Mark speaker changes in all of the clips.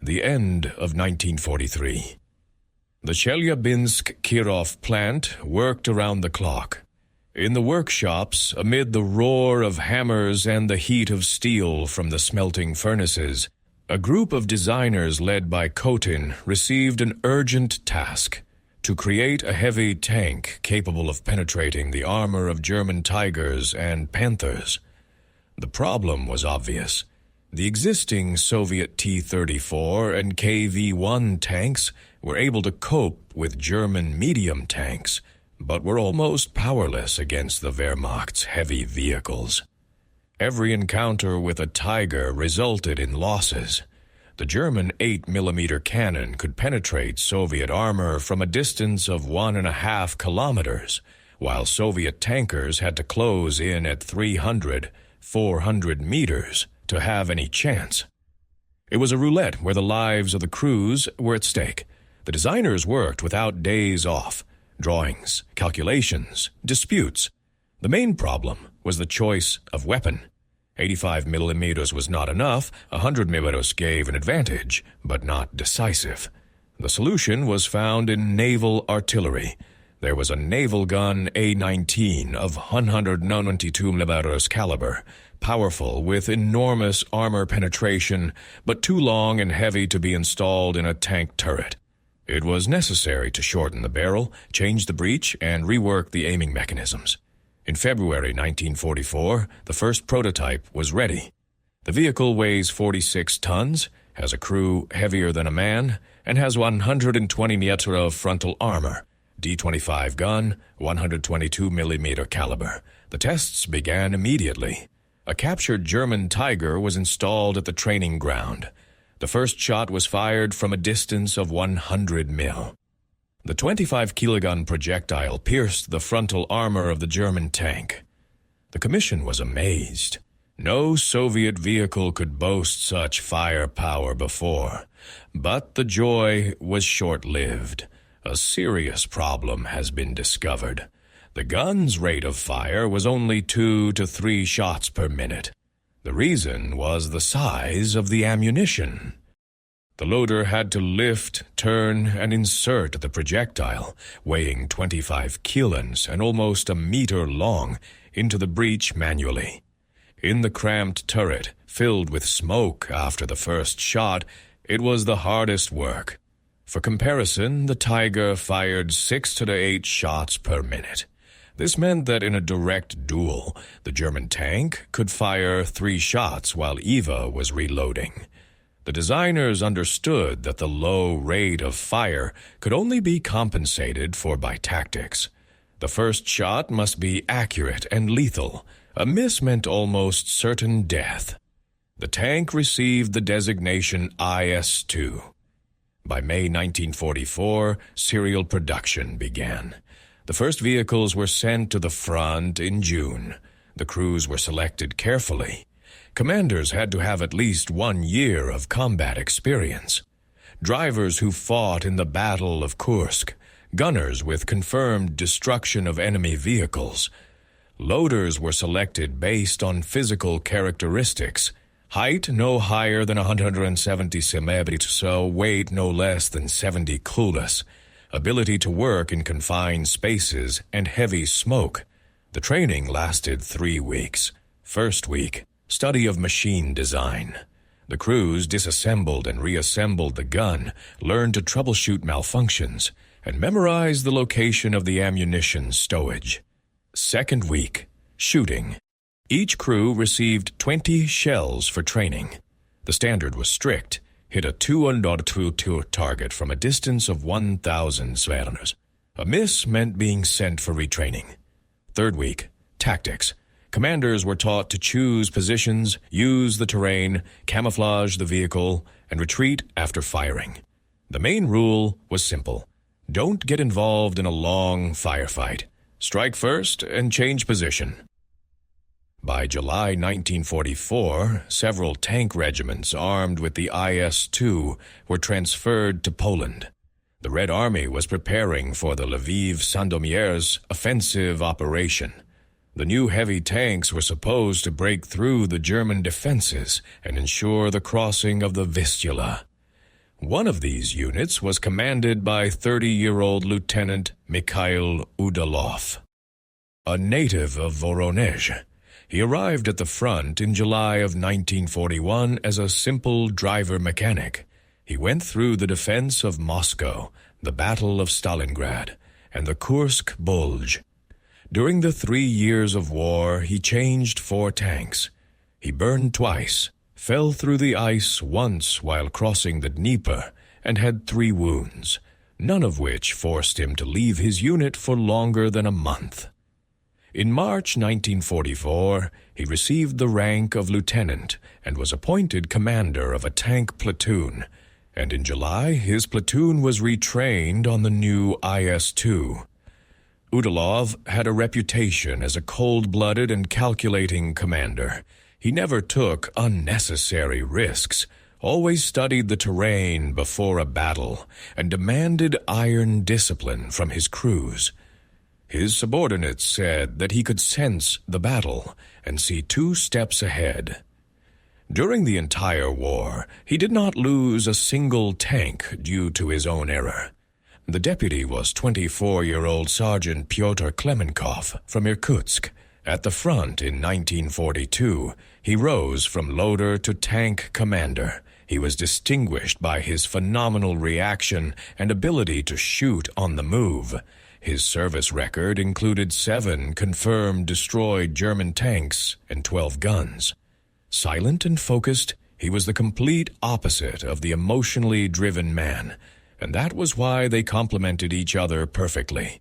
Speaker 1: The end of 1943. The Chelyabinsk-Kirov plant worked around the clock. In the workshops, amid the roar of hammers and the heat of steel from the smelting furnaces, a group of designers led by Kotin received an urgent task: to create a heavy tank capable of penetrating the armor of German Tigers and Panthers. The problem was obvious. The existing Soviet T-34 and KV-1 tanks were able to cope with German medium tanks, but were almost powerless against the Wehrmacht's heavy vehicles. Every encounter with a Tiger resulted in losses. The German 8mm cannon could penetrate Soviet armor from a distance of 1.5 kilometers, while Soviet tankers had to close in at 300, 400 meters to have any chance. It was a roulette where the lives of the crews were at stake. The designers worked without days off. Drawings, calculations, disputes. The main problem was the choice of weapon. 85mm was not enough. 100mm gave an advantage, but not decisive. The solution was found in naval artillery. There was a naval gun A-19 of 192mm caliber, powerful with enormous armor penetration, but too long and heavy to be installed in a tank turret. It was necessary to shorten the barrel, change the breech, and rework the aiming mechanisms. In February 1944, the first prototype was ready. The vehicle weighs 46 tons, has a crew heavier than a man, and has 120 meters of frontal armor, D-25 gun, 122mm caliber. The tests began immediately. A captured German Tiger was installed at the training ground. The first shot was fired from a distance of 100 mil. The 25-kilogram projectile pierced the frontal armor of the German tank. The commission was amazed. No Soviet vehicle could boast such firepower before. But the joy was short-lived. A serious problem has been discovered. The gun's rate of fire was only 2 to 3 shots per minute. The reason was the size of the ammunition. The loader had to lift, turn, and insert the projectile, weighing 25 kilons and almost a meter long, into the breech manually. In the cramped turret, filled with smoke after the first shot, it was the hardest work. For comparison, the Tiger fired 6 to 8 shots per minute. This meant that in a direct duel, the German tank could fire 3 shots while Eva was reloading. The designers understood that the low rate of fire could only be compensated for by tactics. The first shot must be accurate and lethal. A miss meant almost certain death. The tank received the designation IS-2. By May 1944, serial production began. The first vehicles were sent to the front in June. The crews were selected carefully. Commanders had to have at least 1 year of combat experience. Drivers who fought in the Battle of Kursk, gunners with confirmed destruction of enemy vehicles. Loaders were selected based on physical characteristics. Height no higher than 170 cm, so weight no less than 70 kilos. Ability to work in confined spaces, and heavy smoke. The training lasted 3 weeks. First week, study of machine design. The crews disassembled and reassembled the gun, learned to troubleshoot malfunctions, and memorized the location of the ammunition stowage. Second week, shooting. Each crew received 20 shells for training. The standard was strict. Hit a 2-2 target from a distance of 1,000 svernes. A miss meant being sent for retraining. Third week, tactics. Commanders were taught to choose positions, use the terrain, camouflage the vehicle, and retreat after firing. The main rule was simple. Don't get involved in a long firefight. Strike first and change position. By July 1944, several tank regiments armed with the IS-2 were transferred to Poland. The Red Army was preparing for the Lviv-Sandomierz offensive operation. The new heavy tanks were supposed to break through the German defenses and ensure the crossing of the Vistula. One of these units was commanded by 30-year-old Lieutenant Mikhail Udalov, a native of Voronezh. He arrived at the front in July of 1941 as a simple driver-mechanic. He went through the defense of Moscow, the Battle of Stalingrad, and the Kursk Bulge. During the 3 years of war, he changed 4 tanks. He burned twice, fell through the ice once while crossing the Dnieper, and had 3 wounds, none of which forced him to leave his unit for longer than a month. In March 1944, he received the rank of lieutenant and was appointed commander of a tank platoon, and in July his platoon was retrained on the new IS-2. Udalov had a reputation as a cold-blooded and calculating commander. He never took unnecessary risks, always studied the terrain before a battle, and demanded iron discipline from his crews. His subordinates said that he could sense the battle and see 2 steps ahead. During the entire war, he did not lose a single tank due to his own error. The deputy was 24-year-old Sergeant Pyotr Klemenkov from Irkutsk. At the front in 1942, he rose from loader to tank commander. He was distinguished by his phenomenal reaction and ability to shoot on the move. His service record included 7 confirmed destroyed German tanks and 12 guns. Silent and focused, he was the complete opposite of the emotionally driven man, and that was why they complemented each other perfectly.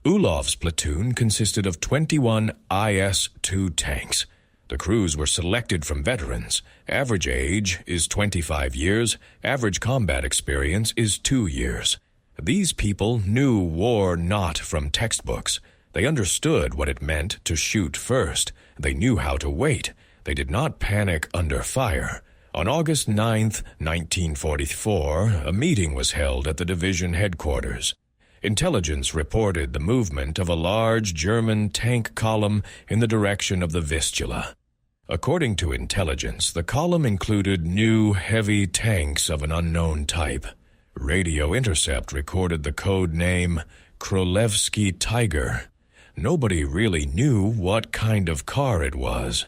Speaker 1: Ulov's platoon consisted of 21 IS-2 tanks. The crews were selected from veterans. Average age is 25 years. Average combat experience is 2 years. These people knew war not from textbooks. They understood what it meant to shoot first. They knew how to wait. They did not panic under fire. On August 9, 1944, a meeting was held at the division headquarters. Intelligence reported the movement of a large German tank column in the direction of the Vistula. According to intelligence, the column included new heavy tanks of an unknown type. Radio intercept recorded the code name Krolevsky Tiger. Nobody really knew what kind of car it was.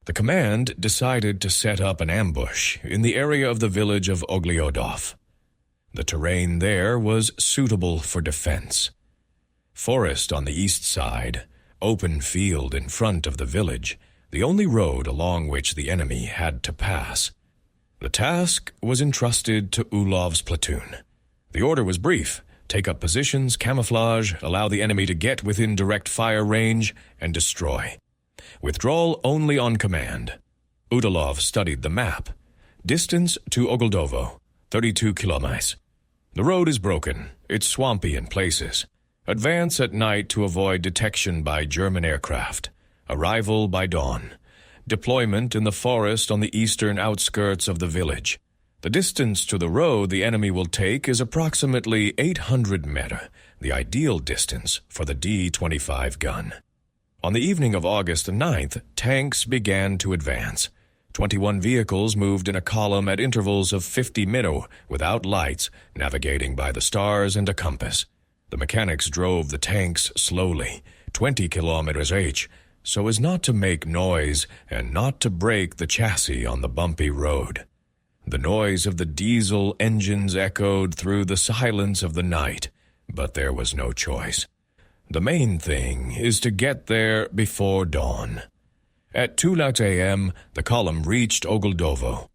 Speaker 1: The command decided to set up an ambush in the area of the village of Ogliodov. The terrain there was suitable for defense. Forest on the east side, open field in front of the village, the only road along which the enemy had to pass. The task was entrusted to Ulov's platoon. The order was brief: take up positions, camouflage, allow the enemy to get within direct fire range, and destroy. Withdrawal only on command. Udalov studied the map. Distance to Ogoldovo, 32 kilometers. The road is broken. It's swampy in places. Advance at night to avoid detection by German aircraft. Arrival by dawn. Deployment in the forest on the eastern outskirts of the village. The distance to the road the enemy will take is approximately 800 meter, the ideal distance for the D-25 gun. On the evening of August 9th, tanks began to advance. 21 vehicles moved in a column at intervals of 50 minutes without lights, navigating by the stars and a compass. The mechanics drove the tanks slowly, 20 kilometers each, so as not to make noise and not to break the chassis on the bumpy road. The noise of the diesel engines echoed through the silence of the night, but there was no choice. The main thing is to get there before dawn. At 2 a.m., the column reached Ogoldovo.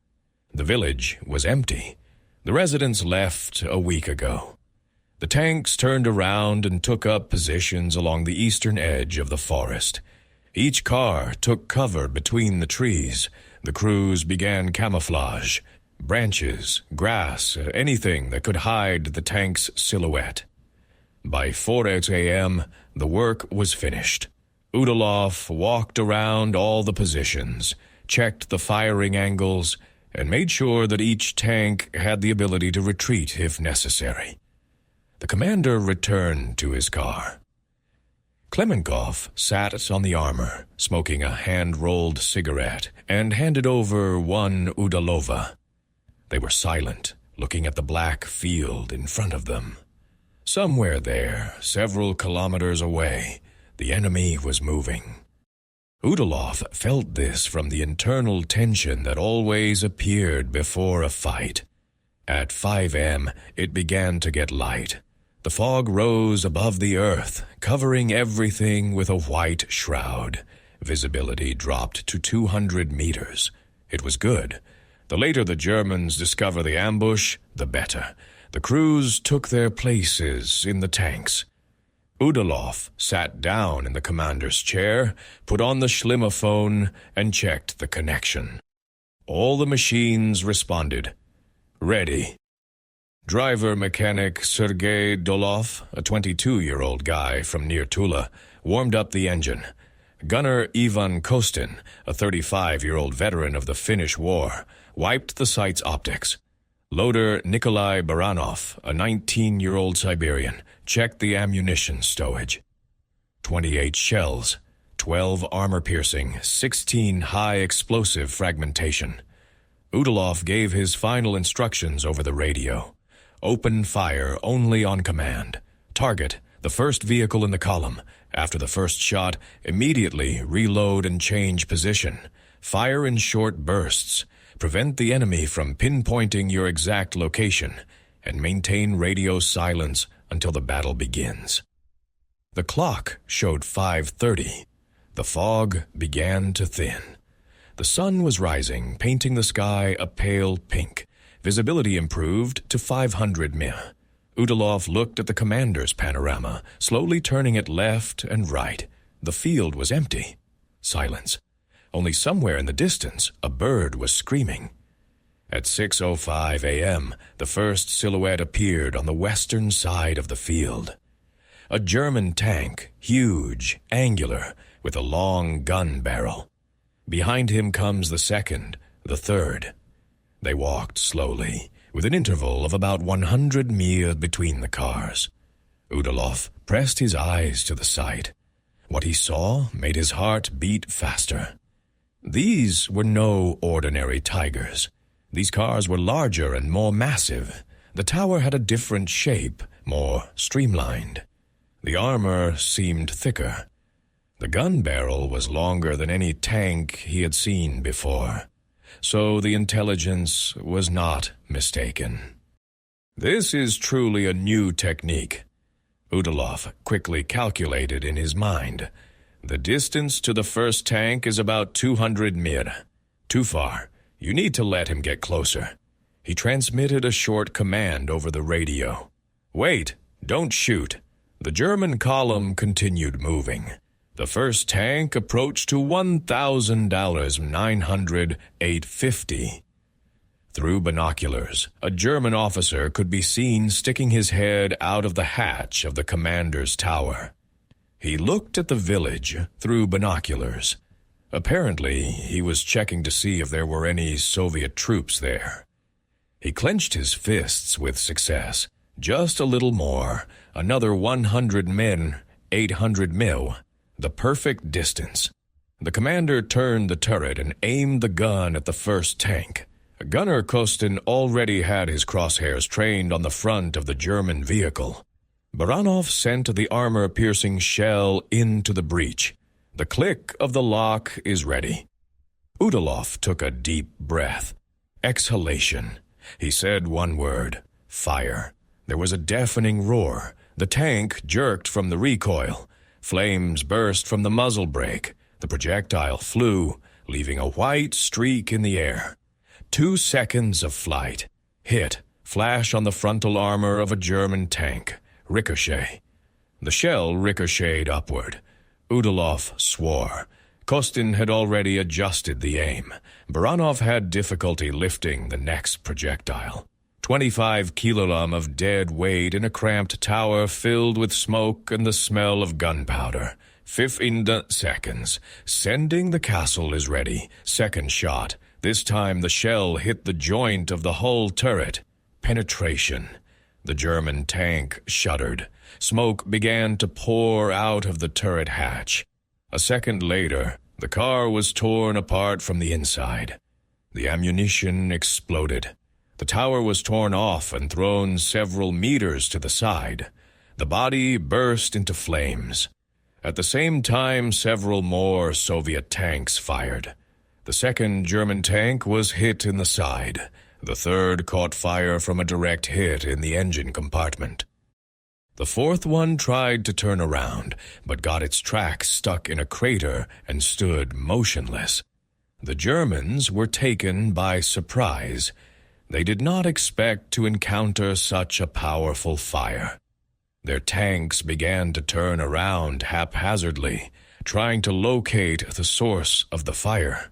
Speaker 1: The village was empty. The residents left a week ago. The tanks turned around and took up positions along the eastern edge of the forest. Each car took cover between the trees. The crews began camouflage, branches, grass, anything that could hide the tank's silhouette. By 4 a.m., the work was finished. Udalov walked around all the positions, checked the firing angles, and made sure that each tank had the ability to retreat if necessary. The commander returned to his car. Klemenkov sat on the armor, smoking a hand-rolled cigarette, and handed over one Udalova. They were silent, looking at the black field in front of them. Somewhere there, several kilometers away, the enemy was moving. Udalov felt this from the internal tension that always appeared before a fight. At 5 a.m., it began to get light. The fog rose above the earth, covering everything with a white shroud. Visibility dropped to 200 meters. It was good. The later the Germans discover the ambush, the better. The crews took their places in the tanks. Udalov sat down in the commander's chair, put on the Schlimophone, and checked the connection. All the machines responded. Ready. Driver-mechanic Sergei Dolov, a 22-year-old guy from near Tula, warmed up the engine. Gunner Ivan Kostin, a 35-year-old veteran of the Finnish War, wiped the site's optics. Loader Nikolai Baranov, a 19-year-old Siberian, checked the ammunition stowage. 28 shells, 12 armor-piercing, 16 high-explosive fragmentation. Udalov gave his final instructions over the radio. Open fire only on command. Target, the first vehicle in the column. After the first shot, immediately reload and change position. Fire in short bursts. Prevent the enemy from pinpointing your exact location, and maintain radio silence until the battle begins. The clock showed 5:30. The fog began to thin. The sun was rising, painting the sky a pale pink. Visibility improved to 500 mil. Udalov looked at the commander's panorama, slowly turning it left and right. The field was empty. Silence. Only somewhere in the distance, a bird was screaming. At 6:05 a.m., the first silhouette appeared on the western side of the field. A German tank, huge, angular, with a long gun barrel. Behind him comes the second, the third. They walked slowly, with an interval of about 100 meters between the cars. Udalov pressed his eyes to the sight. What he saw made his heart beat faster. These were no ordinary Tigers. These cars were larger and more massive. The tower had a different shape, more streamlined. The armor seemed thicker. The gun barrel was longer than any tank he had seen before. So the intelligence was not mistaken. This is truly a new technique. Udalov quickly calculated in his mind. The distance to the first tank is about 200 mir. Too far. You need to let him get closer. He transmitted a short command over the radio. Wait, don't shoot. The German column continued moving. The first tank approached to $1,000, 900, 850. Through binoculars, a German officer could be seen sticking his head out of the hatch of the commander's tower. He looked at the village through binoculars. Apparently, he was checking to see if there were any Soviet troops there. He clenched his fists with success. Just a little more. Another 100 men, 800 mil. The perfect distance. The commander turned the turret and aimed the gun at the first tank. Gunner Kostin already had his crosshairs trained on the front of the German vehicle. Baranov sent the armor-piercing shell into the breach. The click of the lock is ready. Udalov took a deep breath. Exhalation. He said one word. Fire. There was a deafening roar. The tank jerked from the recoil. Flames burst from the muzzle brake. The projectile flew, leaving a white streak in the air. 2 seconds of flight. Hit. Flash on the frontal armor of a German tank. Ricochet. The shell ricocheted upward. Udalov swore. Kostin had already adjusted the aim. Baranov had difficulty lifting the next projectile. 25 kilolum of dead weight in a cramped tower filled with smoke and the smell of gunpowder. 15 seconds. Sending the castle is ready. Second shot. This time the shell hit the joint of the hull turret. Penetration. The German tank shuddered. Smoke began to pour out of the turret hatch. A second later, the car was torn apart from the inside. The ammunition exploded. The tower was torn off and thrown several meters to the side. The body burst into flames. At the same time, several more Soviet tanks fired. The second German tank was hit in the side. The third caught fire from a direct hit in the engine compartment. The fourth one tried to turn around, but got its tracks stuck in a crater and stood motionless. The Germans were taken by surprise. They did not expect to encounter such a powerful fire. Their tanks began to turn around haphazardly, trying to locate the source of the fire.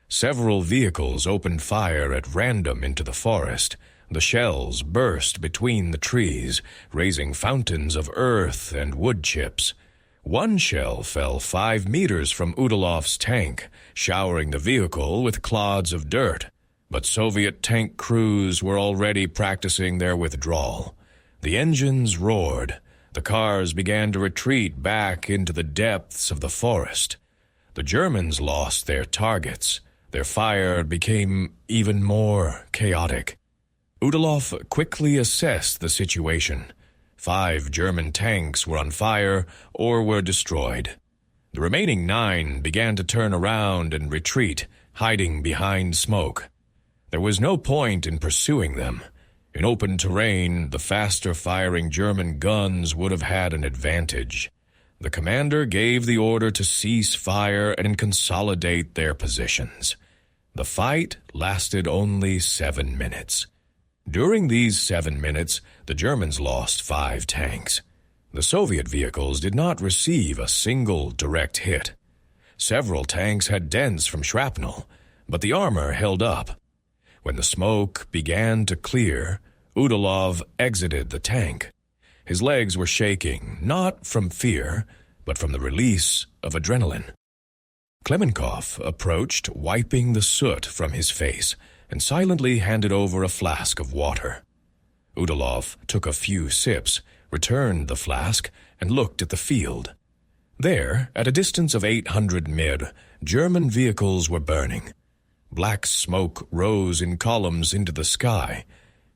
Speaker 1: Several vehicles opened fire at random into the forest. The shells burst between the trees, raising fountains of earth and wood chips. One shell fell 5 meters from Udalov's tank, showering the vehicle with clods of dirt. But Soviet tank crews were already practicing their withdrawal. The engines roared. The cars began to retreat back into the depths of the forest. The Germans lost their targets. Their fire became even more chaotic. Udalov quickly assessed the situation. 5 German tanks were on fire or were destroyed. The remaining 9 began to turn around and retreat, hiding behind smoke. There was no point in pursuing them. In open terrain, the faster-firing German guns would have had an advantage. The commander gave the order to cease fire and consolidate their positions. The fight lasted only 7 minutes. During these 7 minutes, the Germans lost 5 tanks. The Soviet vehicles did not receive a single direct hit. Several tanks had dents from shrapnel, but the armor held up. When the smoke began to clear, Udalov exited the tank. His legs were shaking, not from fear, but from the release of adrenaline. Klemenkov approached, wiping the soot from his face, and silently handed over a flask of water. Udalov took a few sips, returned the flask, and looked at the field. There, at a distance of 800 mir, German vehicles were burning. Black smoke rose in columns into the sky.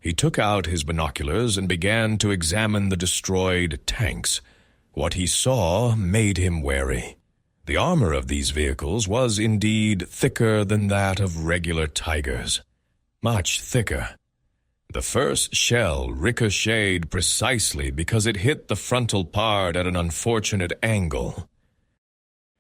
Speaker 1: He took out his binoculars and began to examine the destroyed tanks. What he saw made him wary. The armor of these vehicles was indeed thicker than that of regular Tigers. Much thicker. The first shell ricocheted precisely because it hit the frontal part at an unfortunate angle.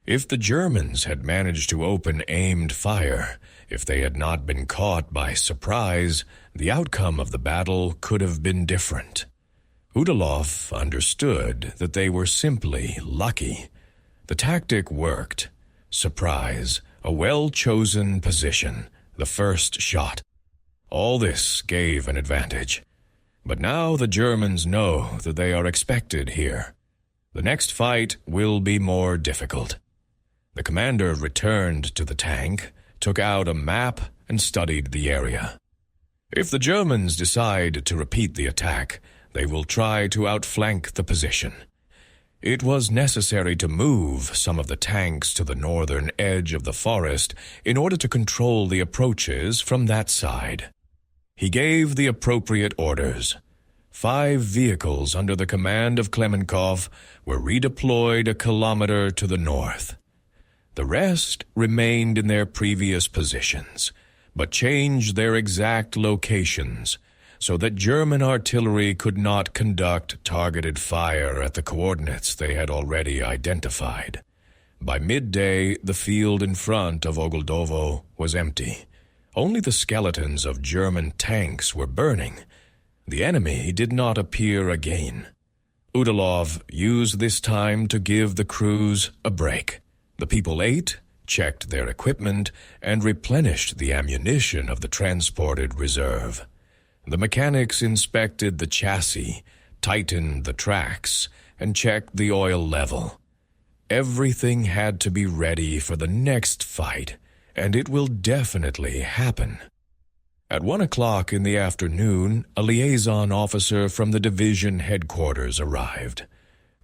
Speaker 1: If the Germans had managed to open aimed fire, if they had not been caught by surprise, the outcome of the battle could have been different. Udalov understood that they were simply lucky. The tactic worked. Surprise, a well-chosen position, the first shot. All this gave an advantage. But now the Germans know that they are expected here. The next fight will be more difficult. The commander returned to the tank, took out a map, and studied the area. If the Germans decide to repeat the attack, they will try to outflank the position. It was necessary to move some of the tanks to the northern edge of the forest in order to control the approaches from that side. He gave the appropriate orders. 5 vehicles under the command of Klemenkov were redeployed a kilometer to the north. The rest remained in their previous positions, but changed their exact locations so that German artillery could not conduct targeted fire at the coordinates they had already identified. By midday, the field in front of Ogoldovo was empty. Only the skeletons of German tanks were burning. The enemy did not appear again. Udalov used this time to give the crews a break. The people ate, checked their equipment, and replenished the ammunition of the transported reserve. The mechanics inspected the chassis, tightened the tracks, and checked the oil level. Everything had to be ready for the next fight, and it will definitely happen. At 1 o'clock in the afternoon, a liaison officer from the division headquarters arrived.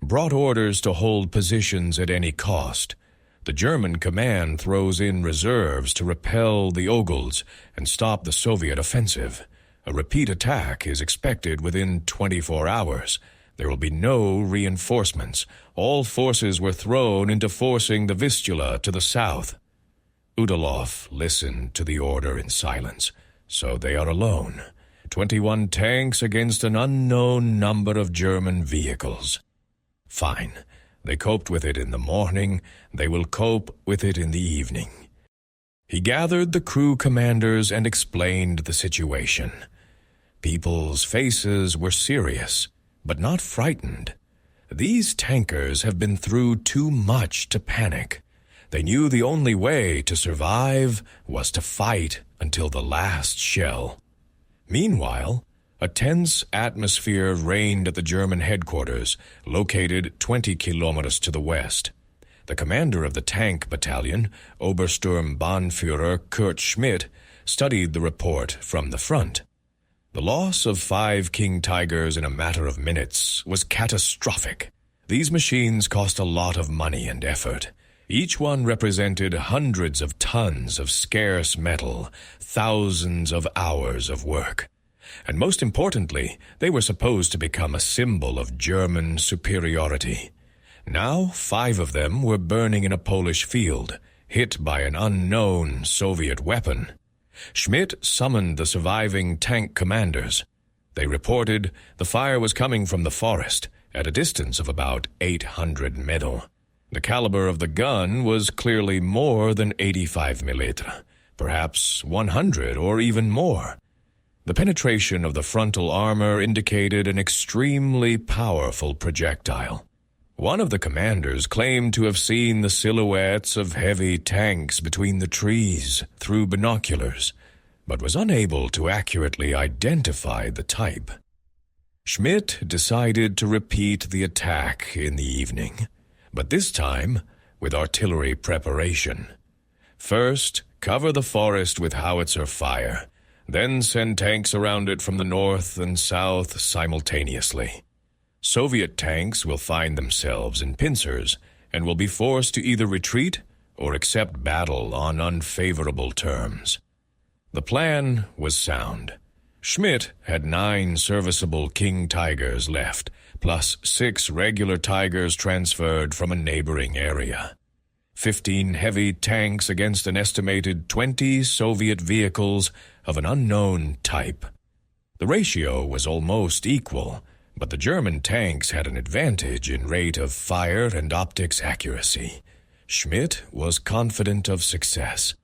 Speaker 1: Brought orders to hold positions at any cost. The German command throws in reserves to repel the Ogols and stop the Soviet offensive. A repeat attack is expected within 24 hours. There will be no reinforcements. All forces were thrown into forcing the Vistula to the south. Udalov listened to the order in silence. So they are alone. 21 tanks against an unknown number of German vehicles. Fine. They coped with it in the morning. They will cope with it in the evening. He gathered the crew commanders and explained the situation. People's faces were serious, but not frightened. These tankers have been through too much to panic. They knew the only way to survive was to fight until the last shell. Meanwhile, a tense atmosphere reigned at the German headquarters, located 20 kilometers to the west. The commander of the tank battalion, Obersturmbannführer Kurt Schmidt, studied the report from the front. The loss of 5 King Tigers in a matter of minutes was catastrophic. These machines cost a lot of money and effort. Each one represented hundreds of tons of scarce metal, thousands of hours of work. And most importantly, they were supposed to become a symbol of German superiority. Now 5 of them were burning in a Polish field, hit by an unknown Soviet weapon. Schmidt summoned the surviving tank commanders. They reported the fire was coming from the forest, at a distance of about 800 medal. The caliber of the gun was clearly more than 85 mm, perhaps 100 or even more. The penetration of the frontal armor indicated an extremely powerful projectile. One of the commanders claimed to have seen the silhouettes of heavy tanks between the trees through binoculars, but was unable to accurately identify the type. Schmidt decided to repeat the attack in the evening, but this time with artillery preparation. First, cover the forest with howitzer fire, then send tanks around it from the north and south simultaneously. Soviet tanks will find themselves in pincers and will be forced to either retreat or accept battle on unfavorable terms. The plan was sound. Schmidt had 9 serviceable King Tigers left, plus 6 regular Tigers transferred from a neighboring area. 15 heavy tanks against an estimated 20 Soviet vehicles of an unknown type. The ratio was almost equal, but the German tanks had an advantage in rate of fire and optics accuracy. Schmidt was confident of success.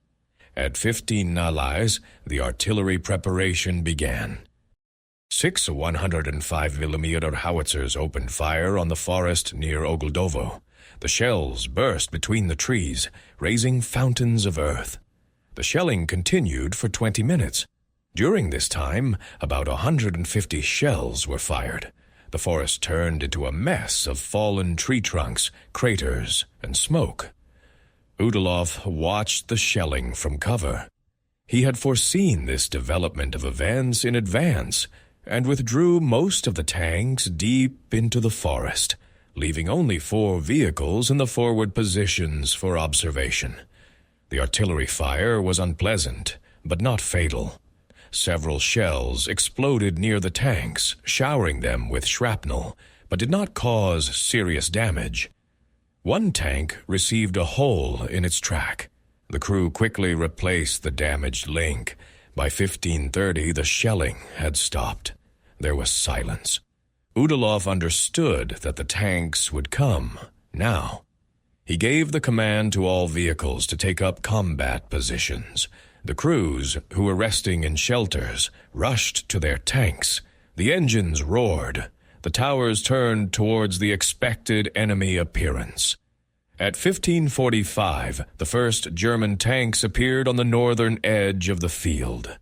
Speaker 1: At 15 nalais, the artillery preparation began. 6 105mm howitzers opened fire on the forest near Ogoldovo. The shells burst between the trees, raising fountains of earth. The shelling continued for 20 minutes. During this time, about 150 shells were fired. The forest turned into a mess of fallen tree trunks, craters, and smoke. Udalov watched the shelling from cover. He had foreseen this development of events in advance and withdrew most of the tanks deep into the forest, leaving only 4 vehicles in the forward positions for observation. The artillery fire was unpleasant, but not fatal. Several shells exploded near the tanks, showering them with shrapnel, but did not cause serious damage. One tank received a hole in its track. The crew quickly replaced the damaged link. By 15:30, the shelling had stopped. There was silence. Udalov understood that the tanks would come now. He gave the command to all vehicles to take up combat positions. The crews, who were resting in shelters, rushed to their tanks. The engines roared. The towers turned towards the expected enemy appearance. At 15:45, the first German tanks appeared on the northern edge of the field.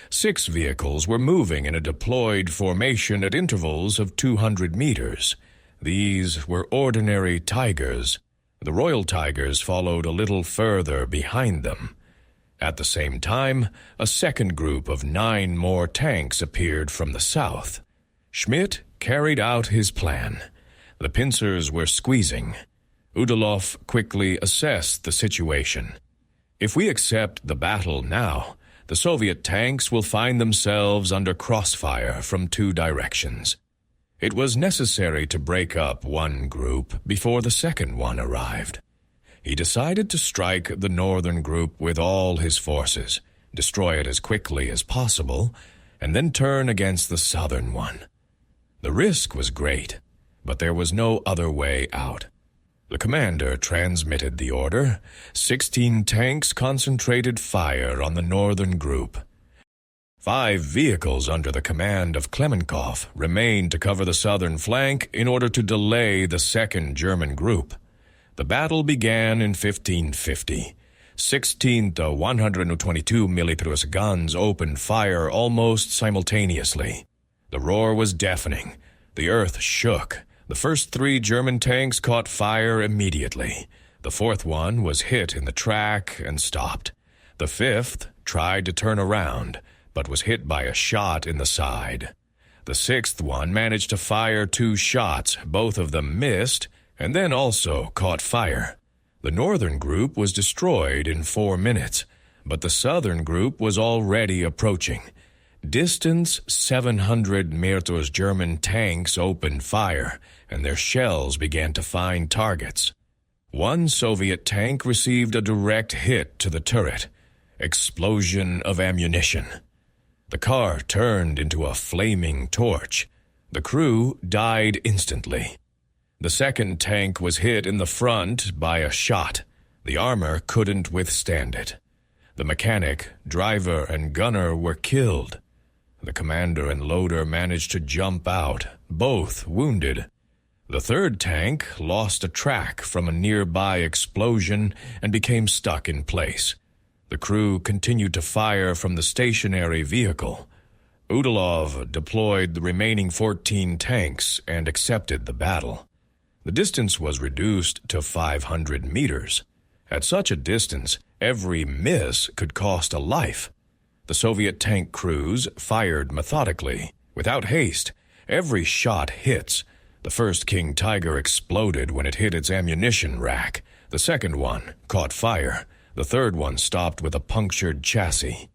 Speaker 1: 6 vehicles were moving in a deployed formation at intervals of 200 meters. These were ordinary Tigers. The Royal Tigers followed a little further behind them. At the same time, a second group of 9 more tanks appeared from the south. Schmidt carried out his plan. The pincers were squeezing. Udalov quickly assessed the situation. If we accept the battle now, the Soviet tanks will find themselves under crossfire from two directions. It was necessary to break up one group before the second one arrived. He decided to strike the northern group with all his forces, destroy it as quickly as possible, and then turn against the southern one. The risk was great, but there was no other way out. The commander transmitted the order. 16 tanks concentrated fire on the northern group. 5 vehicles under the command of Klemenkov remained to cover the southern flank in order to delay the second German group. The battle began in 1550. 16 to 122 mm guns opened fire almost simultaneously. The roar was deafening. The earth shook. The first 3 German tanks caught fire immediately. The 4th one was hit in the track and stopped. The 5th tried to turn around, but was hit by a shot in the side. The 6th one managed to fire 2 shots. Both of them missed, and then also caught fire. The northern group was destroyed in 4 minutes, but the southern group was already approaching. Distance 700 meters German tanks opened fire, and their shells began to find targets. One Soviet tank received a direct hit to the turret. Explosion of ammunition. The car turned into a flaming torch. The crew died instantly. The second tank was hit in the front by a shot. The armor couldn't withstand it. The mechanic, driver, and gunner were killed. The commander and loader managed to jump out, both wounded. The third tank lost a track from a nearby explosion and became stuck in place. The crew continued to fire from the stationary vehicle. Udalov deployed the remaining 14 tanks and accepted the battle. The distance was reduced to 500 meters. At such a distance, every miss could cost a life. The Soviet tank crews fired methodically, without haste. Every shot hits. The first King Tiger exploded when it hit its ammunition rack. The second one caught fire. The third one stopped with a punctured chassis.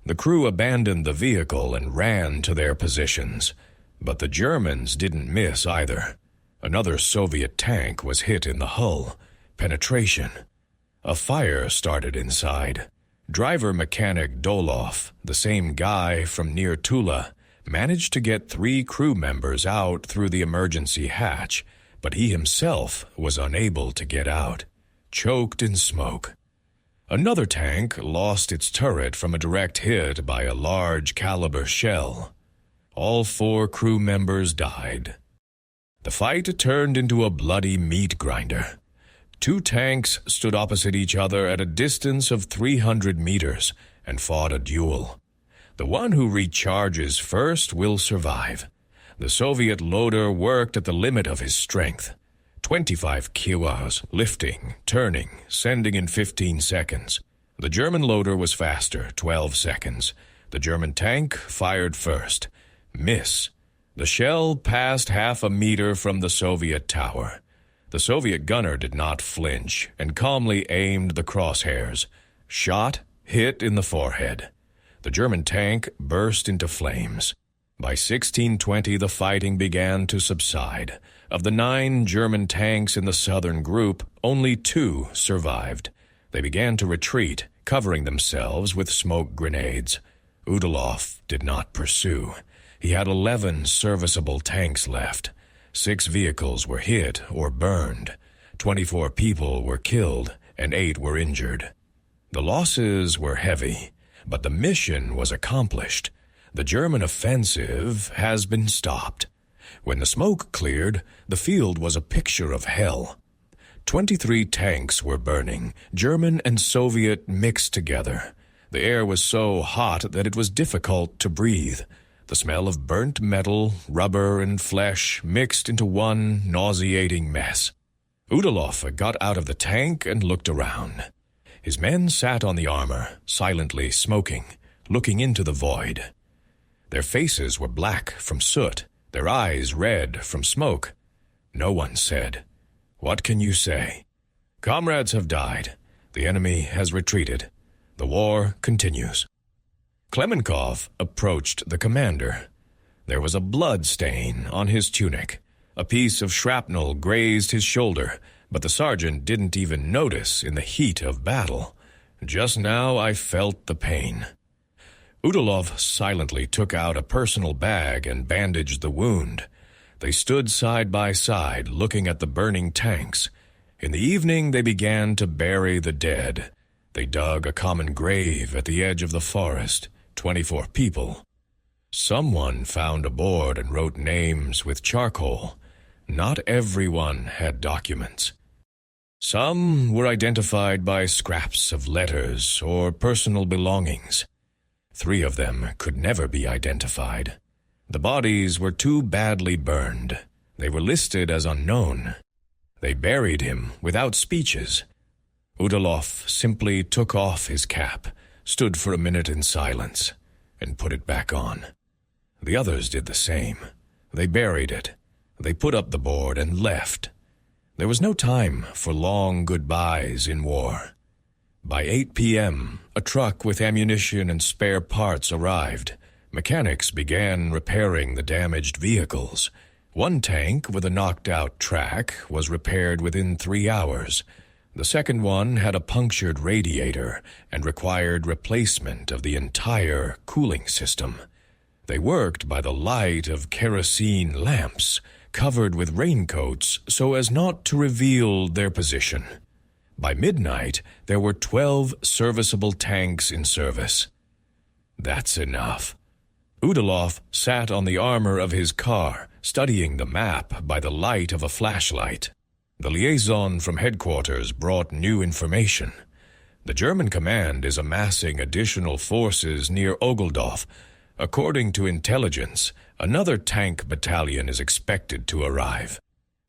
Speaker 1: The crew abandoned the vehicle and ran to their positions. But the Germans didn't miss either. Another Soviet tank was hit in the hull. Penetration. A fire started inside. Driver-mechanic Dolov, the same guy from near Tula, managed to get 3 crew members out through the emergency hatch, but he himself was unable to get out, choked in smoke. Another tank lost its turret from a direct hit by a large-caliber shell. All 4 crew members died. The fight turned into a bloody meat grinder. 2 tanks stood opposite each other at a distance of 300 meters and fought a duel. The one who recharges first will survive. The Soviet loader worked at the limit of his strength. 25 kilos, lifting, turning, sending in 15 seconds. The German loader was faster, 12 seconds. The German tank fired first. Miss. The shell passed half a meter from the Soviet tower. The Soviet gunner did not flinch and calmly aimed the crosshairs. Shot, hit in the forehead. The German tank burst into flames. By 1620, the fighting began to subside. Of the 9 German tanks in the southern group, only 2 survived. They began to retreat, covering themselves with smoke grenades. Udalov did not pursue. He had 11 serviceable tanks left. 6 vehicles were hit or burned. 24 people were killed and 8 were injured. The losses were heavy, but the mission was accomplished. The German offensive has been stopped. When the smoke cleared, the field was a picture of hell. 23 tanks were burning, German and Soviet mixed together. The air was so hot that it was difficult to breathe. The smell of burnt metal, rubber, and flesh mixed into one nauseating mess. Udalov got out of the tank and looked around. His men sat on the armor, silently smoking, looking into the void. Their faces were black from soot, their eyes red from smoke. No one said, "What can you say?" Comrades have died. The enemy has retreated. The war continues. Klemenkov approached the commander. There was a blood stain on his tunic. A piece of shrapnel grazed his shoulder, but the sergeant didn't even notice in the heat of battle. Just now I felt the pain. Udalov silently took out a personal bag and bandaged the wound. They stood side by side, looking at the burning tanks. In the evening, they began to bury the dead. They dug a common grave at the edge of the forest, 24 people. Someone found a board and wrote names with charcoal. Not everyone had documents. Some were identified by scraps of letters or personal belongings. 3 of them could never be identified. The bodies were too badly burned. They were listed as unknown. They buried him without speeches. Udalov simply took off his cap, stood for a minute in silence, and put it back on. The others did the same. They buried it. They put up the board and left. There was no time for long goodbyes in war. By 8 p.m., a truck with ammunition and spare parts arrived. Mechanics began repairing the damaged vehicles. One tank with a knocked-out track was repaired within 3 hours. The second one had a punctured radiator and required replacement of the entire cooling system. They worked by the light of kerosene lamps, covered with raincoats so as not to reveal their position. By midnight, there were 12 serviceable tanks in service. That's enough. Udalov sat on the armor of his car, studying the map by the light of a flashlight. The liaison from headquarters brought new information. The German command is amassing additional forces near Ogeldorf. According to intelligence, another tank battalion is expected to arrive.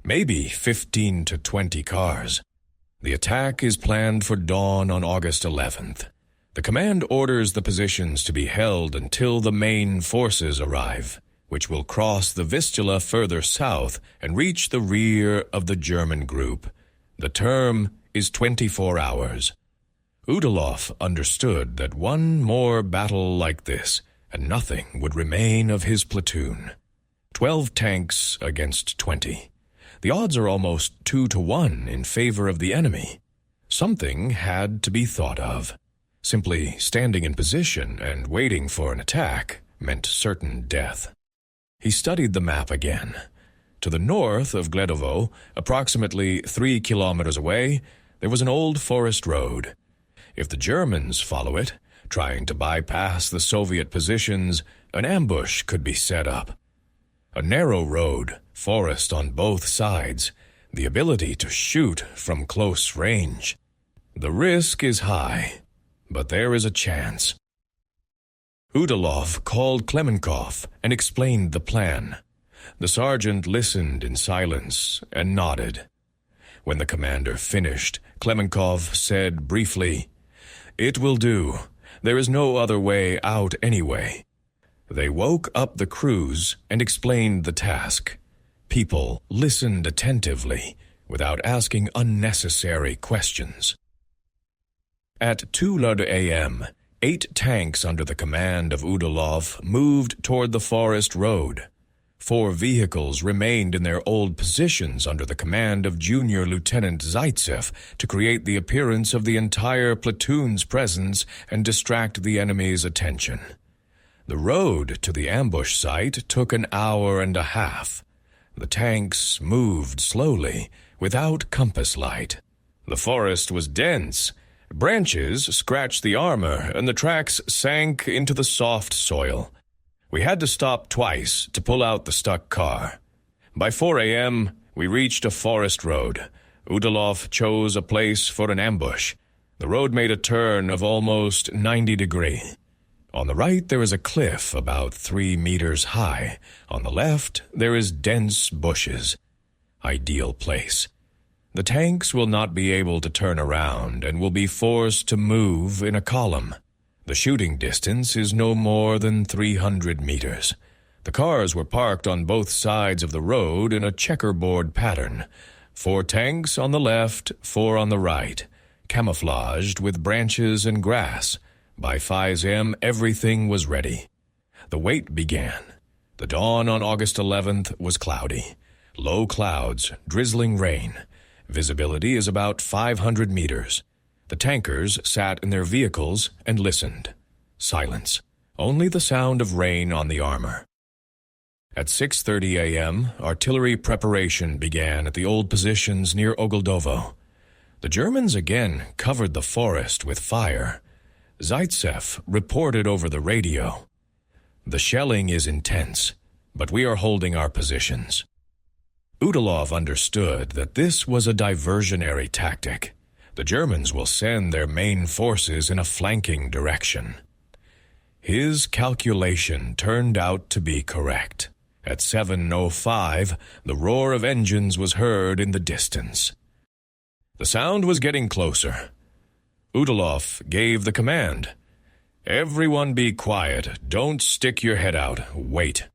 Speaker 1: Maybe 15 to 20 cars. The attack is planned for dawn on August 11th. The command orders the positions to be held until the main forces arrive, which will cross the Vistula further south and reach the rear of the German group. The term is 24 hours. Udalov understood that one more battle like this, and nothing would remain of his platoon. 12 tanks against 20. The odds are almost 2 to 1 in favor of the enemy. Something had to be thought of. Simply standing in position and waiting for an attack meant certain death. He studied the map again. To the north of Gledovo, approximately 3 kilometers away, there was an old forest road. If the Germans follow it, trying to bypass the Soviet positions, an ambush could be set up. A narrow road, forest on both sides, the ability to shoot from close range. The risk is high, but there is a chance. Udalov called Klemenkov and explained the plan. The sergeant listened in silence and nodded. When the commander finished, Klemenkov said briefly, "It will do. There is no other way out anyway." They woke up the crews and explained the task. People listened attentively without asking unnecessary questions. At 2:00 a.m., 8 tanks under the command of Udalov moved toward the forest road. 4 vehicles remained in their old positions under the command of Junior Lieutenant Zaitsev to create the appearance of the entire platoon's presence and distract the enemy's attention. The road to the ambush site took an hour and a half. The tanks moved slowly, without compass light. The forest was dense. Branches scratched the armor, and the tracks sank into the soft soil. We had to stop twice to pull out the stuck car. By 4 a.m., we reached a forest road. Udalov chose a place for an ambush. The road made a turn of almost 90 degrees. On the right, there is a cliff about 3 meters high. On the left, there is dense bushes. Ideal place. The tanks will not be able to turn around and will be forced to move in a column. The shooting distance is no more than 300 meters. The cars were parked on both sides of the road in a checkerboard pattern. 4 tanks on the left, 4 on the right, camouflaged with branches and grass. By 5 a.m., everything was ready. The wait began. The dawn on August 11th was cloudy. Low clouds, drizzling rain. Visibility is about 500 meters. The tankers sat in their vehicles and listened. Silence. Only the sound of rain on the armor. At 6:30 a.m., artillery preparation began at the old positions near Ogledovo. The Germans again covered the forest with fire. Zaitsev reported over the radio. "The shelling is intense, but we are holding our positions." Udalov understood that this was a diversionary tactic. The Germans will send their main forces in a flanking direction. His calculation turned out to be correct. At 7:05, the roar of engines was heard in the distance. The sound was getting closer. Udalov gave the command. "Everyone be quiet. Don't stick your head out. Wait."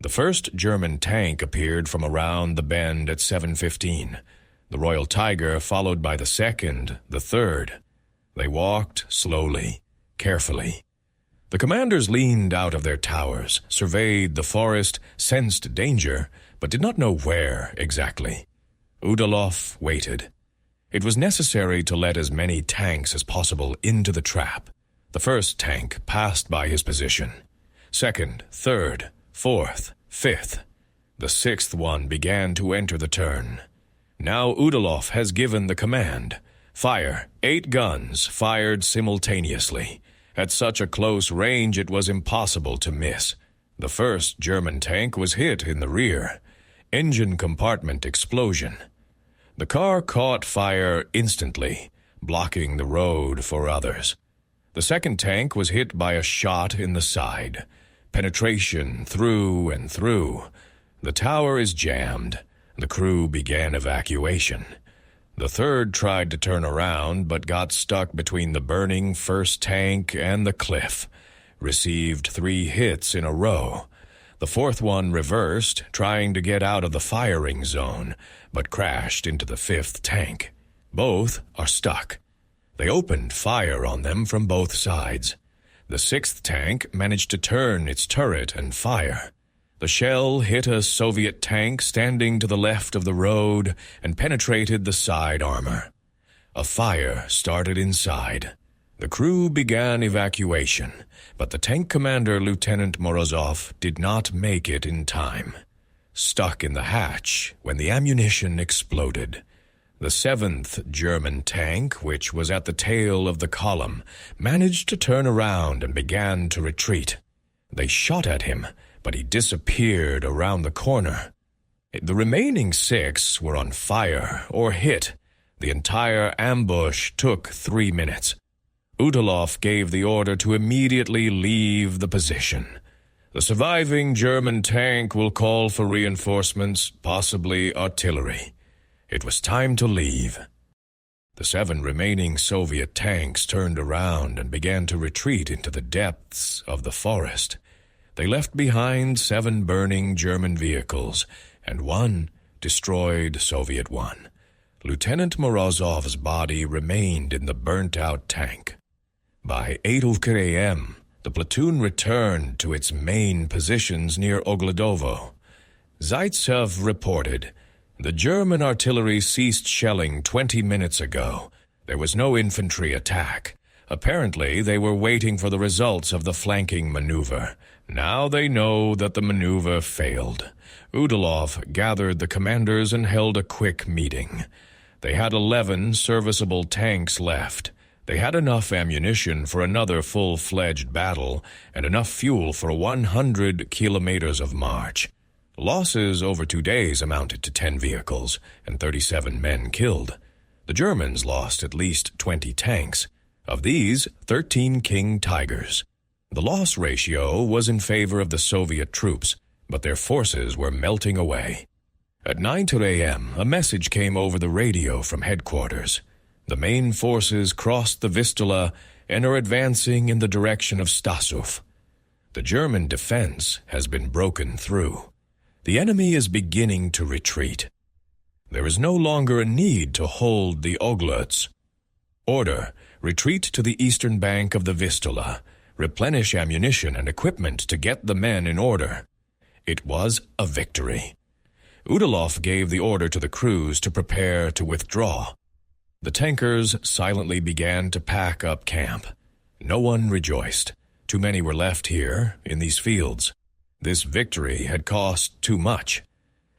Speaker 1: The first German tank appeared from around the bend at 7:15. The Royal Tiger followed by the second, the third. They walked slowly, carefully. The commanders leaned out of their towers, surveyed the forest, sensed danger, but did not know where exactly. Udalov waited. It was necessary to let as many tanks as possible into the trap. The first tank passed by his position. Second, third, fourth, fifth. The sixth one began to enter the turn. Now Udalov has given the command. Fire. 8 guns fired simultaneously. At such a close range it was impossible to miss. The first German tank was hit in the rear. Engine compartment explosion. The car caught fire instantly, blocking the road for others. The second tank was hit by a shot in the side. Penetration through and through. The tower is jammed. The crew began evacuation. The third tried to turn around, but got stuck between the burning first tank and the cliff. Received 3 hits in a row. The fourth one reversed, trying to get out of the firing zone, but crashed into the fifth tank. Both are stuck. They opened fire on them from both sides. The sixth tank managed to turn its turret and fire. The shell hit a Soviet tank standing to the left of the road and penetrated the side armor. A fire started inside. The crew began evacuation, but the tank commander, Lieutenant Morozov, did not make it in time. Stuck in the hatch when the ammunition exploded. The 7th German tank, which was at the tail of the column, managed to turn around and began to retreat. They shot at him, but he disappeared around the corner. The remaining 6 were on fire or hit. The entire ambush took 3 minutes. Udalov gave the order to immediately leave the position. The surviving German tank will call for reinforcements, possibly artillery. It was time to leave. The 7 remaining Soviet tanks turned around and began to retreat into the depths of the forest. They left behind 7 burning German vehicles and 1 destroyed Soviet one. Lieutenant Morozov's body remained in the burnt-out tank. By 8 a.m., the platoon returned to its main positions near Ogledovo. Zaitsev reported, "The German artillery ceased shelling 20 minutes ago. There was no infantry attack. Apparently, they were waiting for the results of the flanking maneuver. Now they know that the maneuver failed." Udalov gathered the commanders and held a quick meeting. They had 11 serviceable tanks left. They had enough ammunition for another full-fledged battle and enough fuel for 100 kilometers of march. Losses over 2 days amounted to 10 vehicles and 37 men killed. The Germans lost at least 20 tanks. Of these, 13 King Tigers. The loss ratio was in favor of the Soviet troops, but their forces were melting away. At 9 a.m., a message came over the radio from headquarters. The main forces crossed the Vistula and are advancing in the direction of Stasov. The German defense has been broken through. The enemy is beginning to retreat. There is no longer a need to hold the Ogluts. Order, retreat to the eastern bank of the Vistula, replenish ammunition and equipment to get the men in order. It was a victory. Udalov gave the order to the crews to prepare to withdraw. The tankers silently began to pack up camp. No one rejoiced. Too many were left here, in these fields. This victory had cost too much.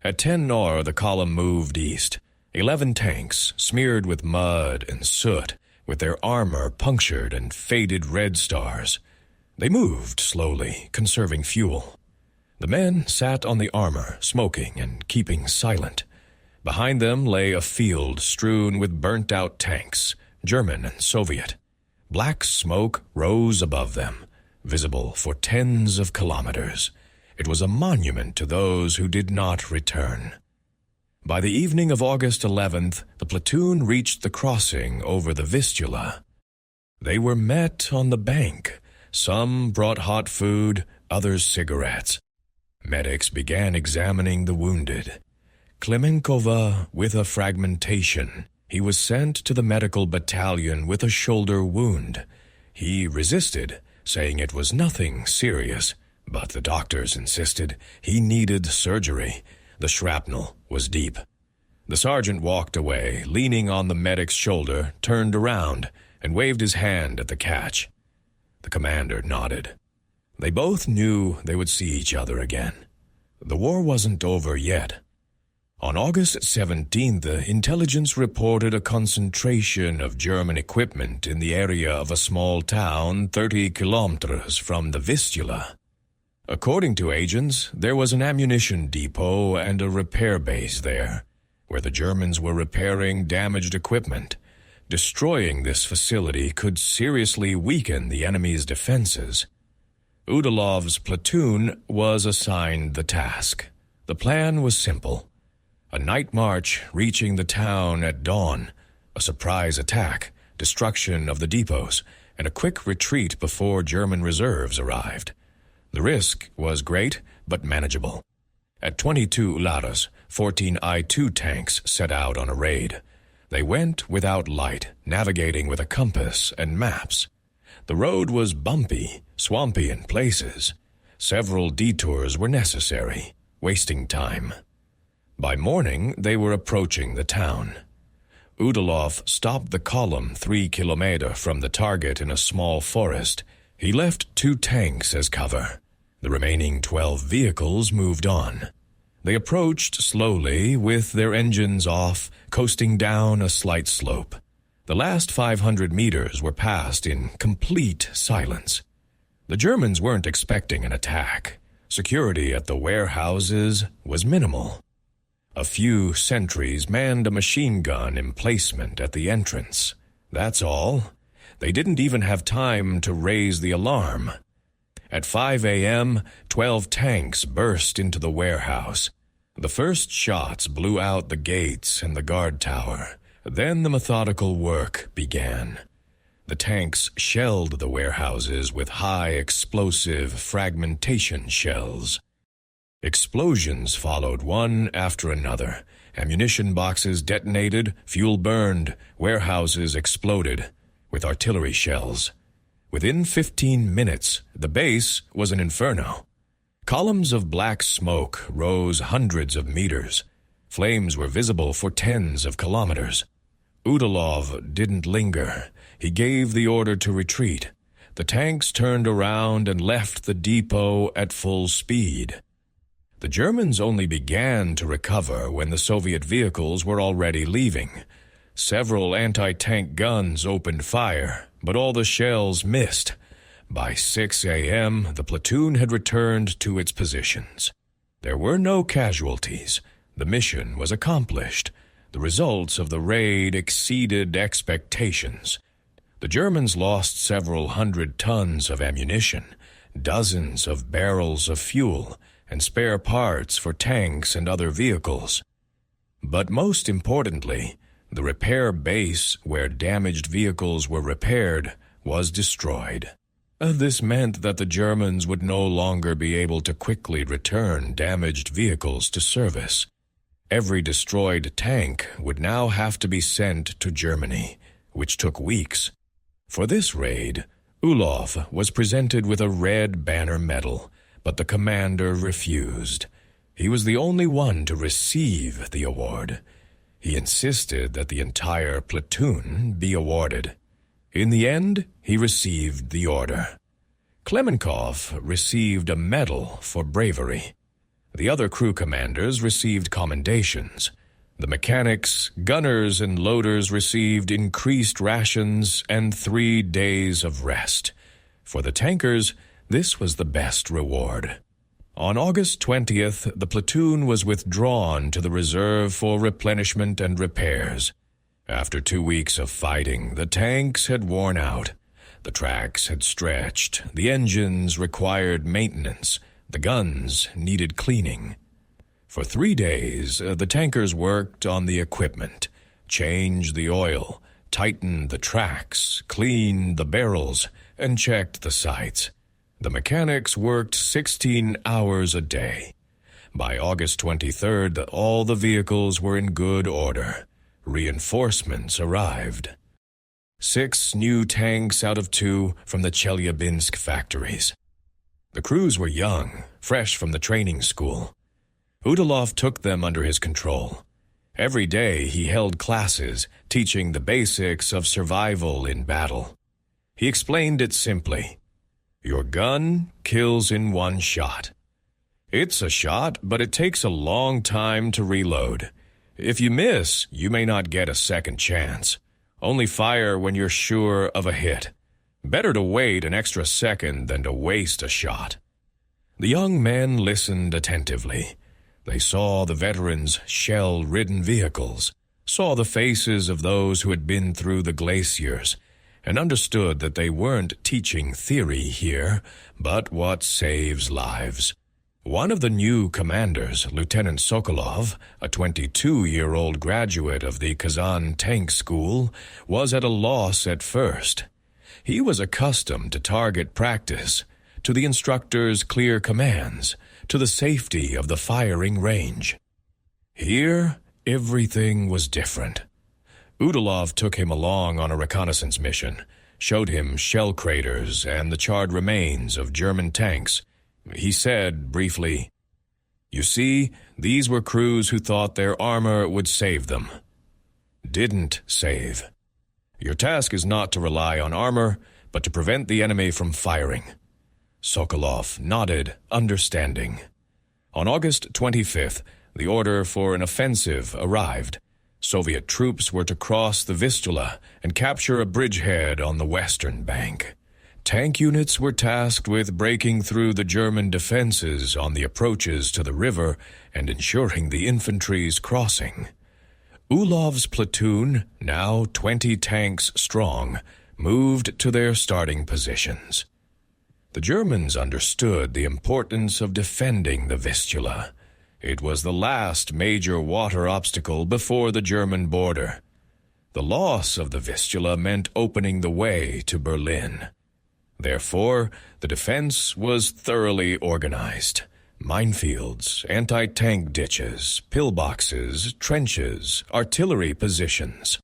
Speaker 1: At 10 nor, the column moved east. 11 tanks, smeared with mud and soot, with their armor punctured and faded red stars. They moved slowly, conserving fuel. The men sat on the armor, smoking and keeping silent. Behind them lay a field strewn with burnt-out tanks, German and Soviet. Black smoke rose above them, visible for tens of kilometers. It was a monument to those who did not return. By the evening of August 11th, the platoon reached the crossing over the Vistula. They were met on the bank. Some brought hot food, others cigarettes. Medics began examining the wounded. Klemenkova with a fragmentation. He was sent to the medical battalion with a shoulder wound. He resisted, saying it was nothing serious, but the doctors insisted he needed surgery. The shrapnel was deep. The sergeant walked away, leaning on the medic's shoulder, turned around, and waved his hand at the catch. The commander nodded. They both knew they would see each other again. The war wasn't over yet. On August 17th, the intelligence reported a concentration of German equipment in the area of a small town 30 kilometers from the Vistula. According to agents, there was an ammunition depot and a repair base there, where the Germans were repairing damaged equipment. Destroying this facility could seriously weaken the enemy's defenses. Udalov's platoon was assigned the task. The plan was simple. A night march reaching the town at dawn, a surprise attack, destruction of the depots, and a quick retreat before German reserves arrived. The risk was great, but manageable. At 22 Ularas, 14 I-2 tanks set out on a raid. They went without light, navigating with a compass and maps. The road was bumpy, swampy in places. Several detours were necessary, wasting time. By morning, they were approaching the town. Udalov stopped the column 3 kilometers from the target in a small forest. He left 2 tanks as cover. The remaining 12 vehicles moved on. They approached slowly, with their engines off, coasting down a slight slope. The last 500 meters were passed in complete silence. The Germans weren't expecting an attack. Security at the warehouses was minimal. A few sentries manned a machine gun emplacement at the entrance. That's all. They didn't even have time to raise the alarm. At 5 a.m., 12 tanks burst into the warehouse. The first shots blew out the gates and the guard tower. Then the methodical work began. The tanks shelled the warehouses with high explosive fragmentation shells. Explosions followed one after another. Ammunition boxes detonated, fuel burned, warehouses exploded with artillery shells. Within 15 minutes, the base was an inferno. Columns of black smoke rose hundreds of meters. Flames were visible for tens of kilometers. Udalov didn't linger. He gave the order to retreat. The tanks turned around and left the depot at full speed. The Germans only began to recover when the Soviet vehicles were already leaving. Several anti-tank guns opened fire, but all the shells missed. By 6 a.m., the platoon had returned to its positions. There were no casualties. The mission was accomplished. The results of the raid exceeded expectations. The Germans lost several hundred tons of ammunition, dozens of barrels of fuel, and spare parts for tanks and other vehicles. But most importantly, the repair base where damaged vehicles were repaired was destroyed. This meant that the Germans would no longer be able to quickly return damaged vehicles to service. Every destroyed tank would now have to be sent to Germany, which took weeks. For this raid, Ulov was presented with a red banner medal, but the commander refused. He was the only one to receive the award. He insisted that the entire platoon be awarded. In the end, he received the order. Klemenkov received a medal for bravery. The other crew commanders received commendations. The mechanics, gunners, and loaders received increased rations and 3 days of rest. For the tankers, this was the best reward. On August 20th, the platoon was withdrawn to the reserve for replenishment and repairs. After 2 weeks of fighting, the tanks had worn out. The tracks had stretched, the engines required maintenance, the guns needed cleaning. For 3 days, the tankers worked on the equipment, changed the oil, tightened the tracks, cleaned the barrels, and checked the sights. The mechanics worked 16 hours a day. By August 23rd, all the vehicles were in good order. Reinforcements arrived. 6 new tanks out of 2 from the Chelyabinsk factories. The crews were young, fresh from the training school. Udalov took them under his control. Every day he held classes, teaching the basics of survival in battle. He explained it simply. Your gun kills in 1 shot. It's a shot, but it takes a long time to reload. If you miss, you may not get a second chance. Only fire when you're sure of a hit. Better to wait an extra second than to waste a shot. The young men listened attentively. They saw the veterans' shell-ridden vehicles, saw the faces of those who had been through the glaciers, and understood that they weren't teaching theory here, but what saves lives. One of the new commanders, Lieutenant Sokolov, a 22-year-old graduate of the Kazan Tank School, was at a loss at first. He was accustomed to target practice, to the instructor's clear commands, to the safety of the firing range. Here, everything was different. Udalov took him along on a reconnaissance mission, showed him shell craters and the charred remains of German tanks. He said briefly, "You see, these were crews who thought their armor would save them. Didn't save. Your task is not to rely on armor, but to prevent the enemy from firing." Sokolov nodded, understanding. On August 25th, the order for an offensive arrived. Soviet troops were to cross the Vistula and capture a bridgehead on the western bank. Tank units were tasked with breaking through the German defenses on the approaches to the river and ensuring the infantry's crossing. Ulov's platoon, now 20 tanks strong, moved to their starting positions. The Germans understood the importance of defending the Vistula. It was the last major water obstacle before the German border. The loss of the Vistula meant opening the way to Berlin. Therefore, the defense was thoroughly organized. Minefields, anti-tank ditches, pillboxes, trenches, artillery positions.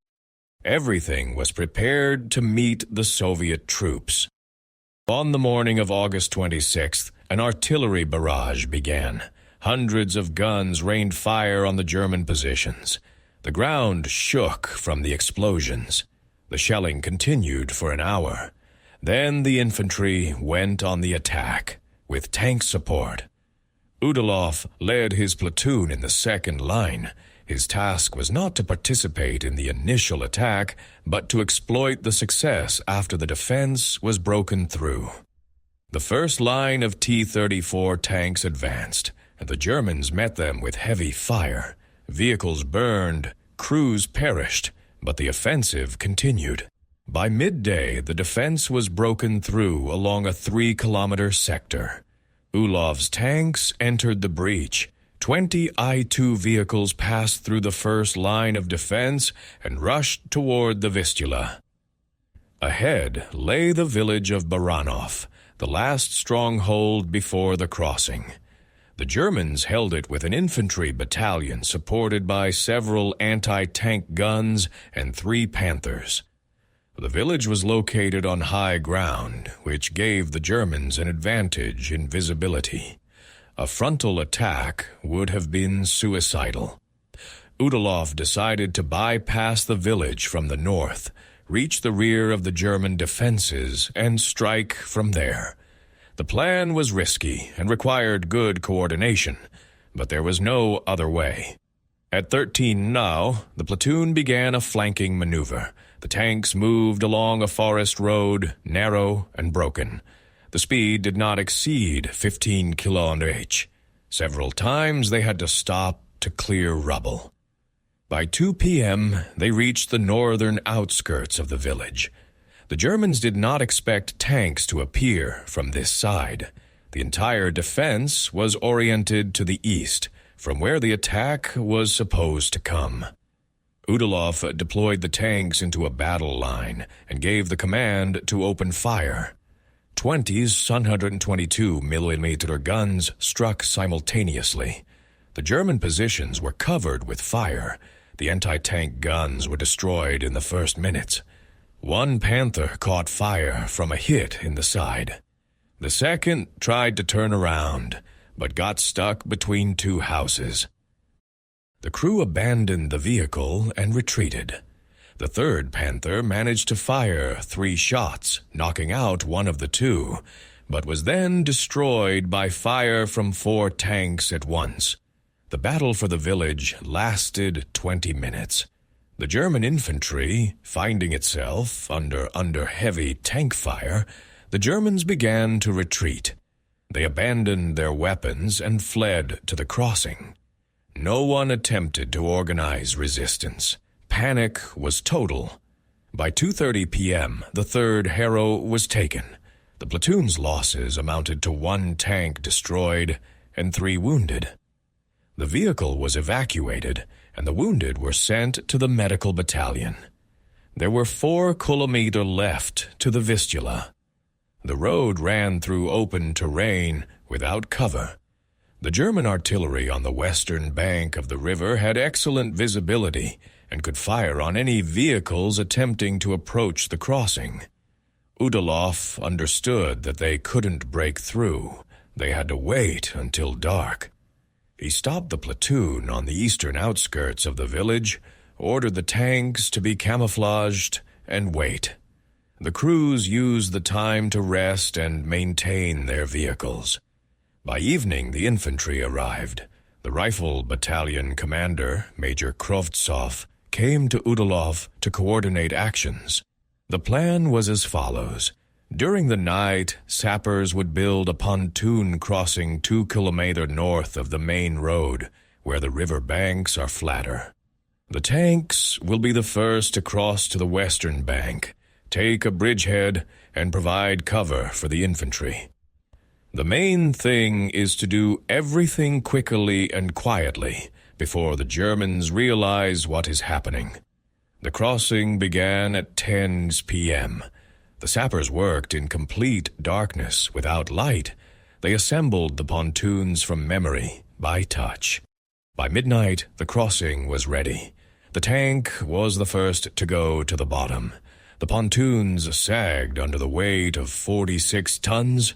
Speaker 1: Everything was prepared to meet the Soviet troops. On the morning of August 26th, an artillery barrage began. Hundreds of guns rained fire on the German positions. The ground shook from the explosions. The shelling continued for an hour. Then the infantry went on the attack, with tank support. Udalov led his platoon in the second line. His task was not to participate in the initial attack, but to exploit the success after the defense was broken through. The first line of T-34 tanks advanced, and the Germans met them with heavy fire. Vehicles burned, crews perished, but the offensive continued. By midday, the defense was broken through along a 3-kilometer sector. Ulov's tanks entered the breach. 20 I-2 vehicles passed through the first line of defense and rushed toward the Vistula. Ahead lay the village of Baranov, the last stronghold before the crossing. The Germans held it with an infantry battalion supported by several anti-tank guns and 3 Panthers. The village was located on high ground, which gave the Germans an advantage in visibility. A frontal attack would have been suicidal. Udalov decided to bypass the village from the north, reach the rear of the German defenses, and strike from there. The plan was risky and required good coordination, but there was no other way. At 13 now, the platoon began a flanking maneuver. The tanks moved along a forest road, narrow and broken. The speed did not exceed 15 km/h. Several times they had to stop to clear rubble. By 2 p.m., they reached the northern outskirts of the village. The Germans did not expect tanks to appear from this side. The entire defense was oriented to the east, from where the attack was supposed to come. Udalov deployed the tanks into a battle line and gave the command to open fire. 20 122mm guns struck simultaneously. The German positions were covered with fire. The anti-tank guns were destroyed in the first minutes. One Panther caught fire from a hit in the side. The second tried to turn around, but got stuck between two houses. The crew abandoned the vehicle and retreated. The third Panther managed to fire 3 shots, knocking out one of the two, but was then destroyed by fire from 4 tanks at once. The battle for the village lasted 20 minutes. The German infantry, finding itself under heavy tank fire, the Germans began to retreat. They abandoned their weapons and fled to the crossing. No one attempted to organize resistance. Panic was total. By 2:30 p.m., the 3rd Harrow was taken. The platoon's losses amounted to 1 tank destroyed and 3 wounded. The vehicle was evacuated, and the wounded were sent to the medical battalion. There were 4 kilometers left to the Vistula. The road ran through open terrain without cover. The German artillery on the western bank of the river had excellent visibility and could fire on any vehicles attempting to approach the crossing. Udalov understood that they couldn't break through. They had to wait until dark. He stopped the platoon on the eastern outskirts of the village, ordered the tanks to be camouflaged, and wait. The crews used the time to rest and maintain their vehicles. By evening, the infantry arrived. The rifle battalion commander, Major Krovtsov, came to Udalov to coordinate actions. The plan was as follows. During the night, sappers would build a pontoon crossing 2 kilometers north of the main road, where the river banks are flatter. The tanks will be the first to cross to the western bank, take a bridgehead, and provide cover for the infantry. The main thing is to do everything quickly and quietly before the Germans realize what is happening. The crossing began at 10 p.m. The sappers worked in complete darkness without light. They assembled the pontoons from memory, by touch. By midnight, the crossing was ready. The tank was the first to go to the bottom. The pontoons sagged under the weight of 46 tons.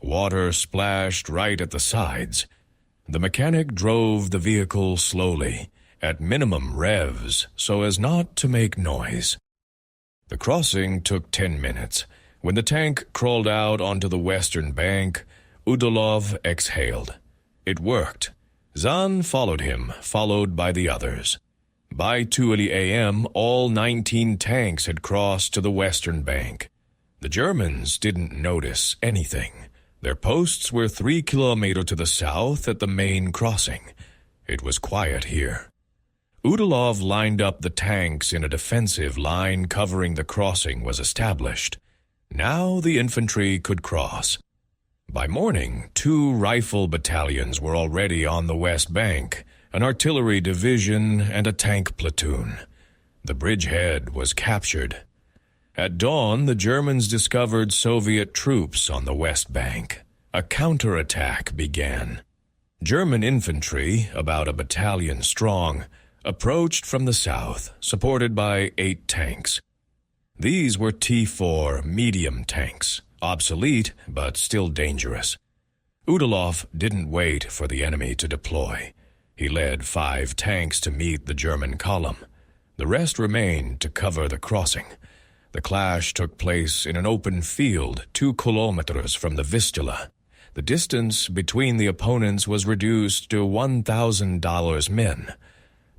Speaker 1: Water splashed right at the sides. The mechanic drove the vehicle slowly, at minimum revs, so as not to make noise. The crossing took 10 minutes. When the tank crawled out onto the western bank, Udalov exhaled. It worked. Zahn followed him, followed by the others. By 2:30 a.m., all 19 tanks had crossed to the western bank. The Germans didn't notice anything. Their posts were 3 kilometers to the south at the main crossing. It was quiet here. Udalov lined up the tanks in a defensive line covering the crossing was established. Now the infantry could cross. By morning, 2 rifle battalions were already on the west bank, an artillery division and a tank platoon. The bridgehead was captured. At dawn, the Germans discovered Soviet troops on the west bank. A counterattack began. German infantry, about a battalion strong, approached from the south, supported by 8 tanks. These were T-4 medium tanks, obsolete but still dangerous. Udalov didn't wait for the enemy to deploy. He led 5 tanks to meet the German column. The rest remained to cover the crossing. The clash took place in an open field 2 kilometers from the Vistula. The distance between the opponents was reduced to $1,000 men.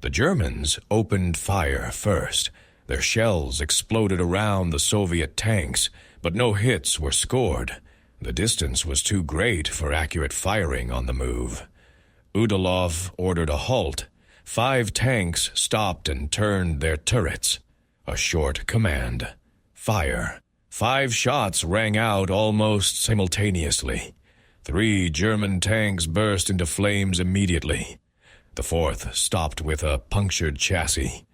Speaker 1: The Germans opened fire first. Their shells exploded around the Soviet tanks, but no hits were scored. The distance was too great for accurate firing on the move. Udalov ordered a halt. 5 tanks stopped and turned their turrets. A short command. Fire. 5 shots rang out almost simultaneously. 3 German tanks burst into flames immediately. The 4th stopped with a punctured chassis.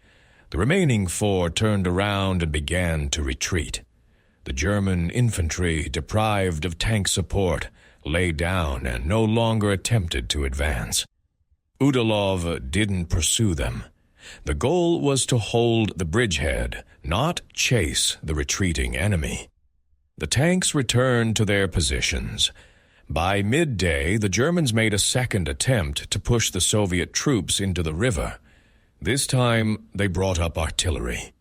Speaker 1: The remaining 4 turned around and began to retreat. The German infantry, deprived of tank support, lay down and no longer attempted to advance. Udalov didn't pursue them. The goal was to hold the bridgehead, not chase the retreating enemy. The tanks returned to their positions. By midday, the Germans made a second attempt to push the Soviet troops into the river. This time, they brought up artillery.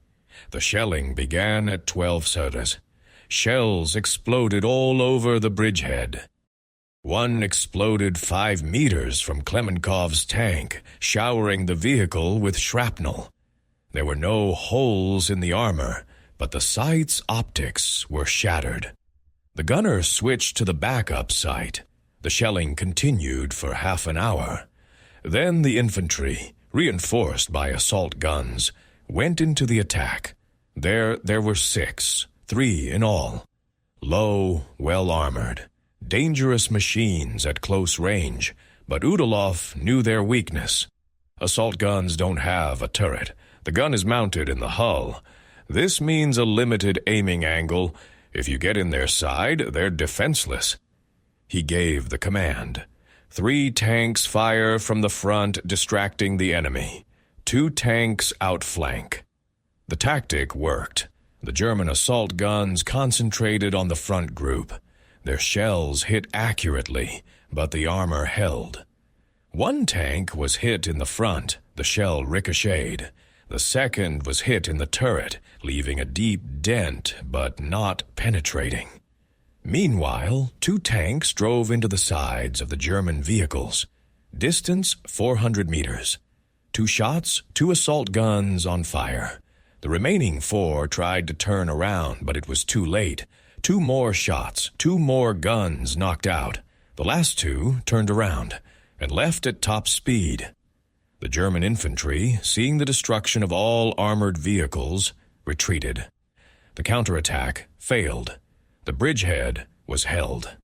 Speaker 1: The shelling began at 12:00. Shells exploded all over the bridgehead. One exploded 5 meters from Klemenkov's tank, showering the vehicle with shrapnel. There were no holes in the armor, but the sight's optics were shattered. The gunner switched to the backup sight. The shelling continued for half an hour. Then the infantry, reinforced by assault guns, went into the attack. There were 6, 3 in all. Low, well-armored. Dangerous machines at close range, but Udalov knew their weakness. Assault guns don't have a turret. The gun is mounted in the hull. This means a limited aiming angle. If you get in their side, they're defenseless. He gave the command. 3 tanks fire from the front, distracting the enemy. 2 tanks outflank. The tactic worked. The German assault guns concentrated on the front group. Their shells hit accurately, but the armor held. 1 tank was hit in the front. The shell ricocheted. The second was hit in the turret, leaving a deep dent, but not penetrating. Meanwhile, 2 tanks drove into the sides of the German vehicles. Distance 400 meters. 2 shots, 2 assault guns on fire. The remaining 4 tried to turn around, but it was too late. 2 more shots, 2 more guns knocked out. The last 2 turned around and left at top speed. The German infantry, seeing the destruction of all armored vehicles, retreated. The counterattack failed. The bridgehead was held.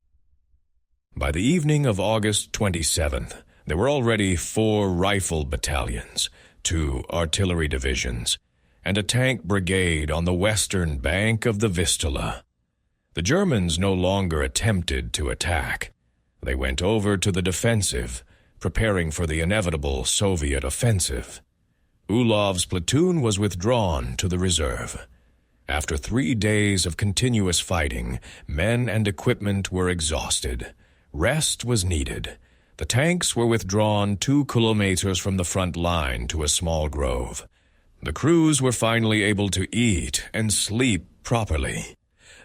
Speaker 1: By the evening of August 27th, there were already 4 rifle battalions, 2 artillery divisions, and a tank brigade on the western bank of the Vistula. The Germans no longer attempted to attack. They went over to the defensive, preparing for the inevitable Soviet offensive. Ulov's platoon was withdrawn to the reserve. After 3 days of continuous fighting, men and equipment were exhausted. Rest was needed. The tanks were withdrawn 2 kilometers from the front line to a small grove. The crews were finally able to eat and sleep properly.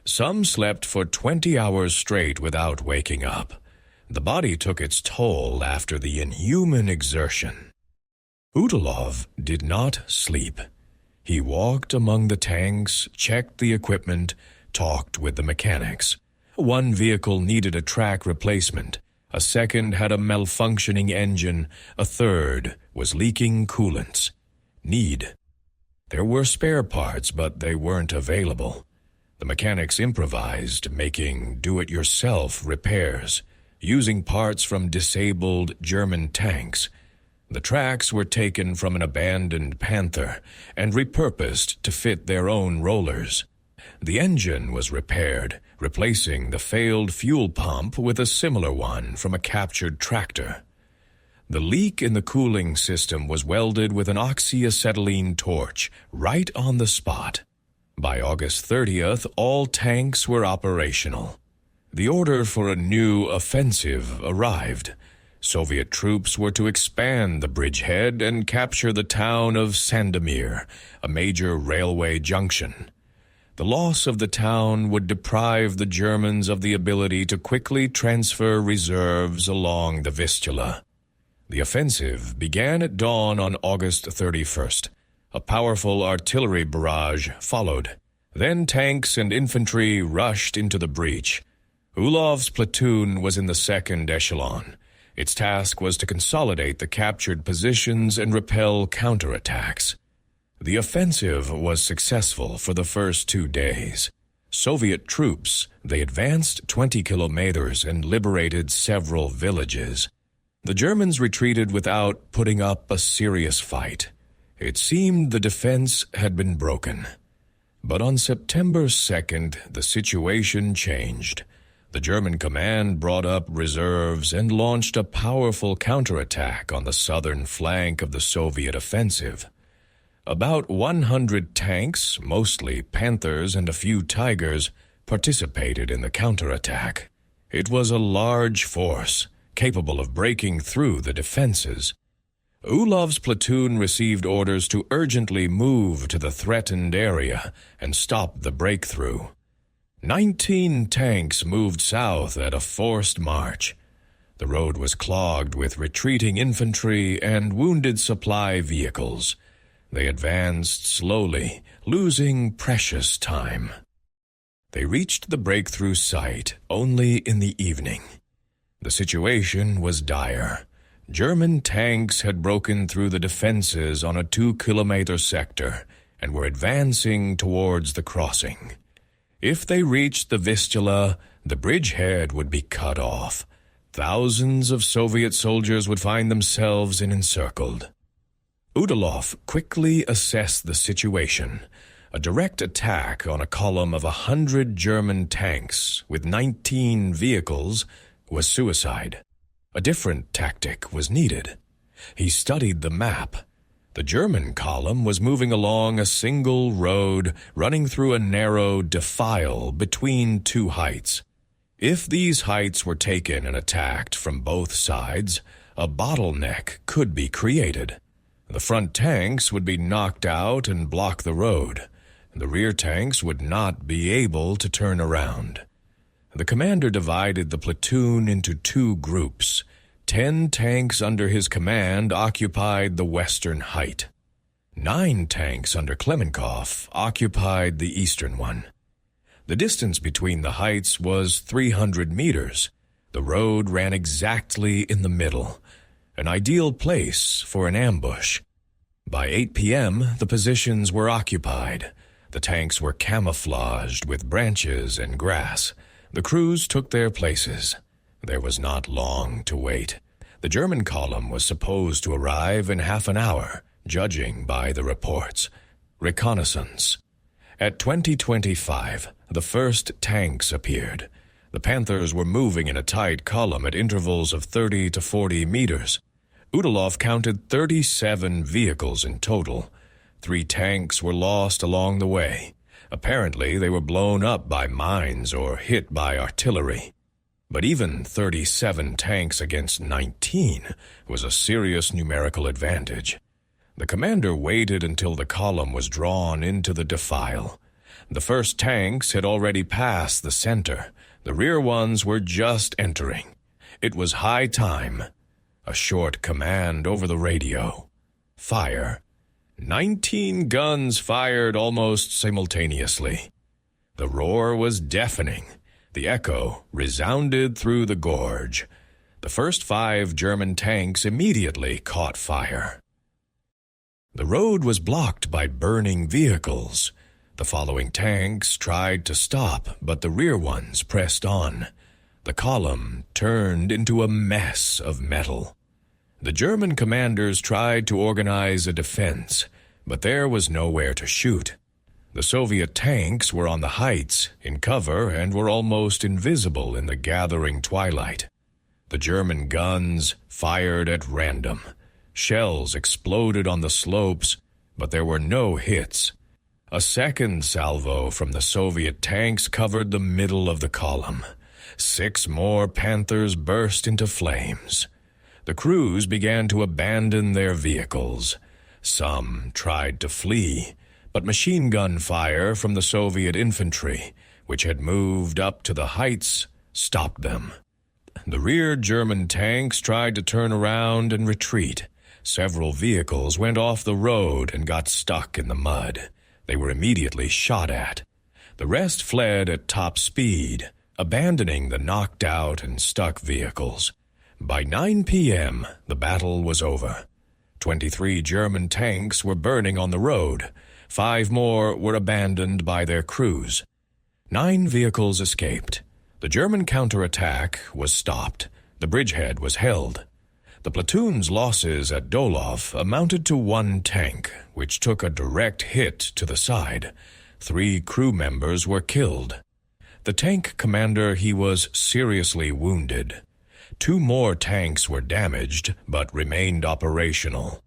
Speaker 1: Some slept for 20 hours straight without waking up. The body took its toll after the inhuman exertion. Udalov did not sleep. He walked among the tanks, checked the equipment, talked with the mechanics. 1 vehicle needed a track replacement. A second had a malfunctioning engine. A third was leaking coolants. Need. There were spare parts, but they weren't available. The mechanics improvised, making do-it-yourself repairs, using parts from disabled German tanks. The tracks were taken from an abandoned Panther and repurposed to fit their own rollers. The engine was repaired, replacing the failed fuel pump with a similar one from a captured tractor. The leak in the cooling system was welded with an oxyacetylene torch right on the spot. By August 30th, all tanks were operational. The order for a new offensive arrived. Soviet troops were to expand the bridgehead and capture the town of Sandomir, a major railway junction. The loss of the town would deprive the Germans of the ability to quickly transfer reserves along the Vistula. The offensive began at dawn on August 31st. A powerful artillery barrage followed. Then tanks and infantry rushed into the breach. Ulov's platoon was in the second echelon. Its task was to consolidate the captured positions and repel counterattacks. The offensive was successful for the first 2 days. Soviet troops, they advanced 20 kilometers and liberated several villages. The Germans retreated without putting up a serious fight. It seemed the defense had been broken. But on September 2nd, the situation changed. The German command brought up reserves and launched a powerful counterattack on the southern flank of the Soviet offensive. About 100 tanks, mostly Panthers and a few Tigers, participated in the counterattack. It was a large force, capable of breaking through the defenses. Ulov's platoon received orders to urgently move to the threatened area and stop the breakthrough. 19 tanks moved south at a forced march. The road was clogged with retreating infantry and wounded supply vehicles. They advanced slowly, losing precious time. They reached the breakthrough site only in the evening. The situation was dire. German tanks had broken through the defenses on a 2-kilometer sector and were advancing towards the crossing. If they reached the Vistula, the bridgehead would be cut off. Thousands of Soviet soldiers would find themselves encircled. Udalov quickly assessed the situation. A direct attack on a column of 100 German tanks with 19 vehicles was suicide. A different tactic was needed. He studied the map. The German column was moving along a single road running through a narrow defile between 2 heights. If these heights were taken and attacked from both sides, a bottleneck could be created. The front tanks would be knocked out and block the road. The rear tanks would not be able to turn around. The commander divided the platoon into 2 groups. 10 tanks under his command occupied the western height. 9 tanks under Klemenkov occupied the eastern one. The distance between the heights was 300 meters. The road ran exactly in the middle, an ideal place for an ambush. By 8 p.m., the positions were occupied. The tanks were camouflaged with branches and grass. The crews took their places. There was not long to wait. The German column was supposed to arrive in half an hour, judging by the reports. Reconnaissance. At 20:25, the first tanks appeared. The Panthers were moving in a tight column at intervals of 30 to 40 meters. Udalov counted 37 vehicles in total. 3 tanks were lost along the way. Apparently, they were blown up by mines or hit by artillery. But even 37 tanks against 19 was a serious numerical advantage. The commander waited until the column was drawn into the defile. The first tanks had already passed the center. The rear ones were just entering. It was high time. A short command over the radio. Fire. 19 guns fired almost simultaneously. The roar was deafening. The echo resounded through the gorge. The first 5 German tanks immediately caught fire. The road was blocked by burning vehicles. The following tanks tried to stop, but the rear ones pressed on. The column turned into a mess of metal. The German commanders tried to organize a defense, but there was nowhere to shoot. The Soviet tanks were on the heights, in cover, and were almost invisible in the gathering twilight. The German guns fired at random. Shells exploded on the slopes, but there were no hits. A second salvo from the Soviet tanks covered the middle of the column. 6 more Panthers burst into flames. The crews began to abandon their vehicles. Some tried to flee, but machine gun fire from the Soviet infantry, which had moved up to the heights, stopped them. The rear German tanks tried to turn around and retreat. Several vehicles went off the road and got stuck in the mud. They were immediately shot at. The rest fled at top speed, abandoning the knocked out and stuck vehicles. By 9 p.m., the battle was over. 23 German tanks were burning on the road. 5 more were abandoned by their crews. 9 vehicles escaped. The German counterattack was stopped. The bridgehead was held. The platoon's losses at Dolov amounted to 1 tank, which took a direct hit to the side. 3 crew members were killed. The tank commander, he was seriously wounded. 2 more tanks were damaged, but remained operational.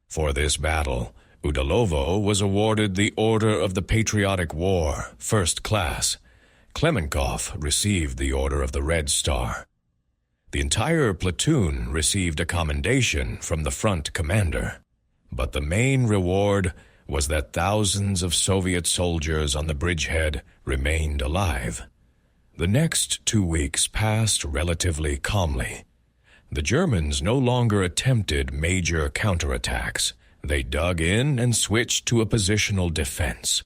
Speaker 1: For this battle, Udalovo was awarded the Order of the Patriotic War, First Class. Klemenkov received the Order of the Red Star. The entire platoon received a commendation from the front commander. But the main reward was that thousands of Soviet soldiers on the bridgehead remained alive. The next 2 weeks passed relatively calmly. The Germans no longer attempted major counterattacks. They dug in and switched to a positional defense.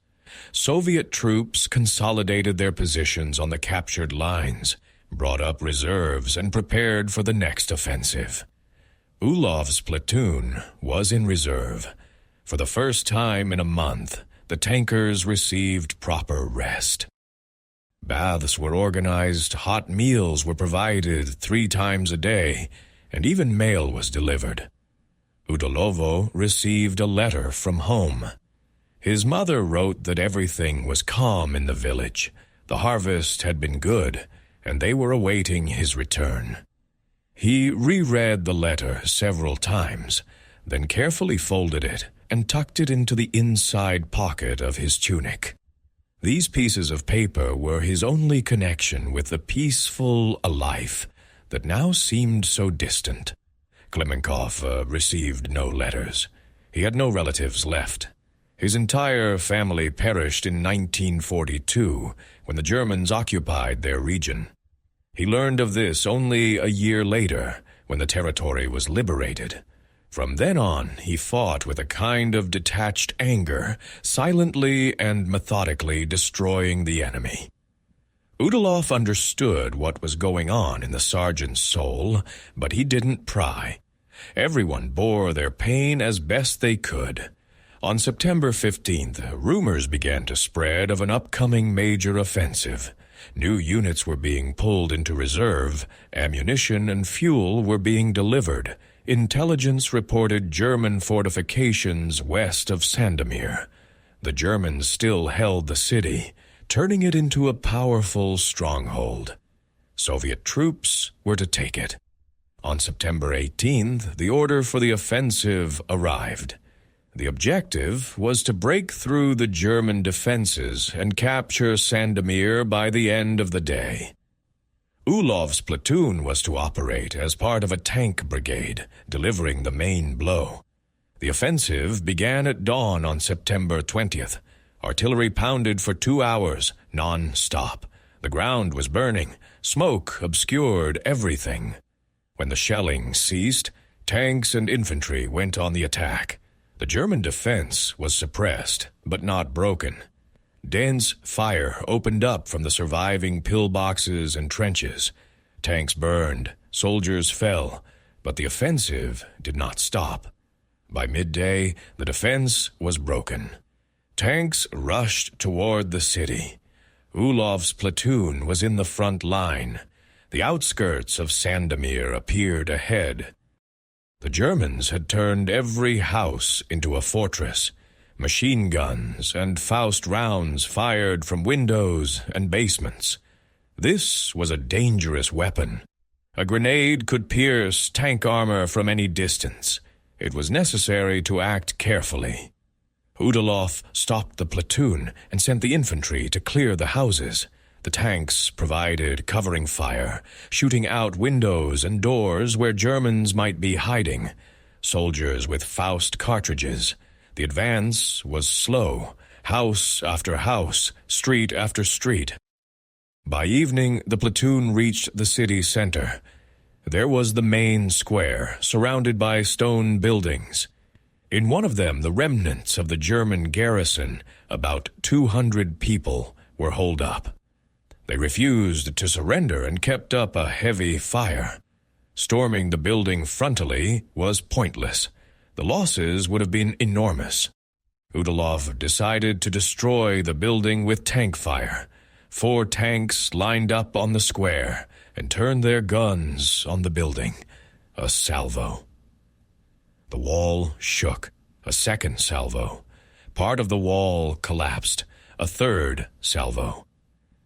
Speaker 1: Soviet troops consolidated their positions on the captured lines, brought up reserves, and prepared for the next offensive. Ulov's platoon was in reserve. For the first time in a month, the tankers received proper rest. Baths were organized, hot meals were provided 3 times a day, and even mail was delivered. Udalovo received a letter from home. His mother wrote that everything was calm in the village. The harvest had been good, and they were awaiting his return. He reread the letter several times, then carefully folded it and tucked it into the inside pocket of his tunic. These pieces of paper were his only connection with the peaceful life that now seemed so distant. Klemenkov received no letters. He had no relatives left. His entire family perished in 1942 when the Germans occupied their region. He learned of this only a year later when the territory was liberated. From then on, he fought with a kind of detached anger, silently and methodically destroying the enemy. Udalov understood what was going on in the sergeant's soul, but he didn't pry. Everyone bore their pain as best they could. On September 15th, rumors began to spread of an upcoming major offensive. New units were being pulled into reserve, ammunition and fuel were being delivered. Intelligence reported German fortifications west of Sandomir. The Germans still held the city, turning it into a powerful stronghold. Soviet troops were to take it. On September 18th, the order for the offensive arrived. The objective was to break through the German defenses and capture Sandomir by the end of the day. Ulov's platoon was to operate as part of a tank brigade, delivering the main blow. The offensive began at dawn on September 20th. Artillery pounded for 2 hours, non-stop. The ground was burning. Smoke obscured everything. When the shelling ceased, tanks and infantry went on the attack. The German defense was suppressed, but not broken. Dense fire opened up from the surviving pillboxes and trenches. Tanks burned, soldiers fell, but the offensive did not stop. By midday, the defense was broken. Tanks rushed toward the city. Ulov's platoon was in the front line. The outskirts of Sandomir appeared ahead. The Germans had turned every house into a fortress. Machine guns and Faust rounds fired from windows and basements. This was a dangerous weapon. A grenade could pierce tank armor from any distance. It was necessary to act carefully. Udalov stopped the platoon and sent the infantry to clear the houses. The tanks provided covering fire, shooting out windows and doors where Germans might be hiding. Soldiers with Faust cartridges. The advance was slow, house after house, street after street. By evening, the platoon reached the city center. There was the main square, surrounded by stone buildings. In one of them, the remnants of the German garrison, about 200 people, were holed up. They refused to surrender and kept up a heavy fire. Storming the building frontally was pointless. The losses would have been enormous. Udalov decided to destroy the building with tank fire. 4 tanks lined up on the square and turned their guns on the building. A salvo. The wall shook. A second salvo. Part of the wall collapsed. A third salvo.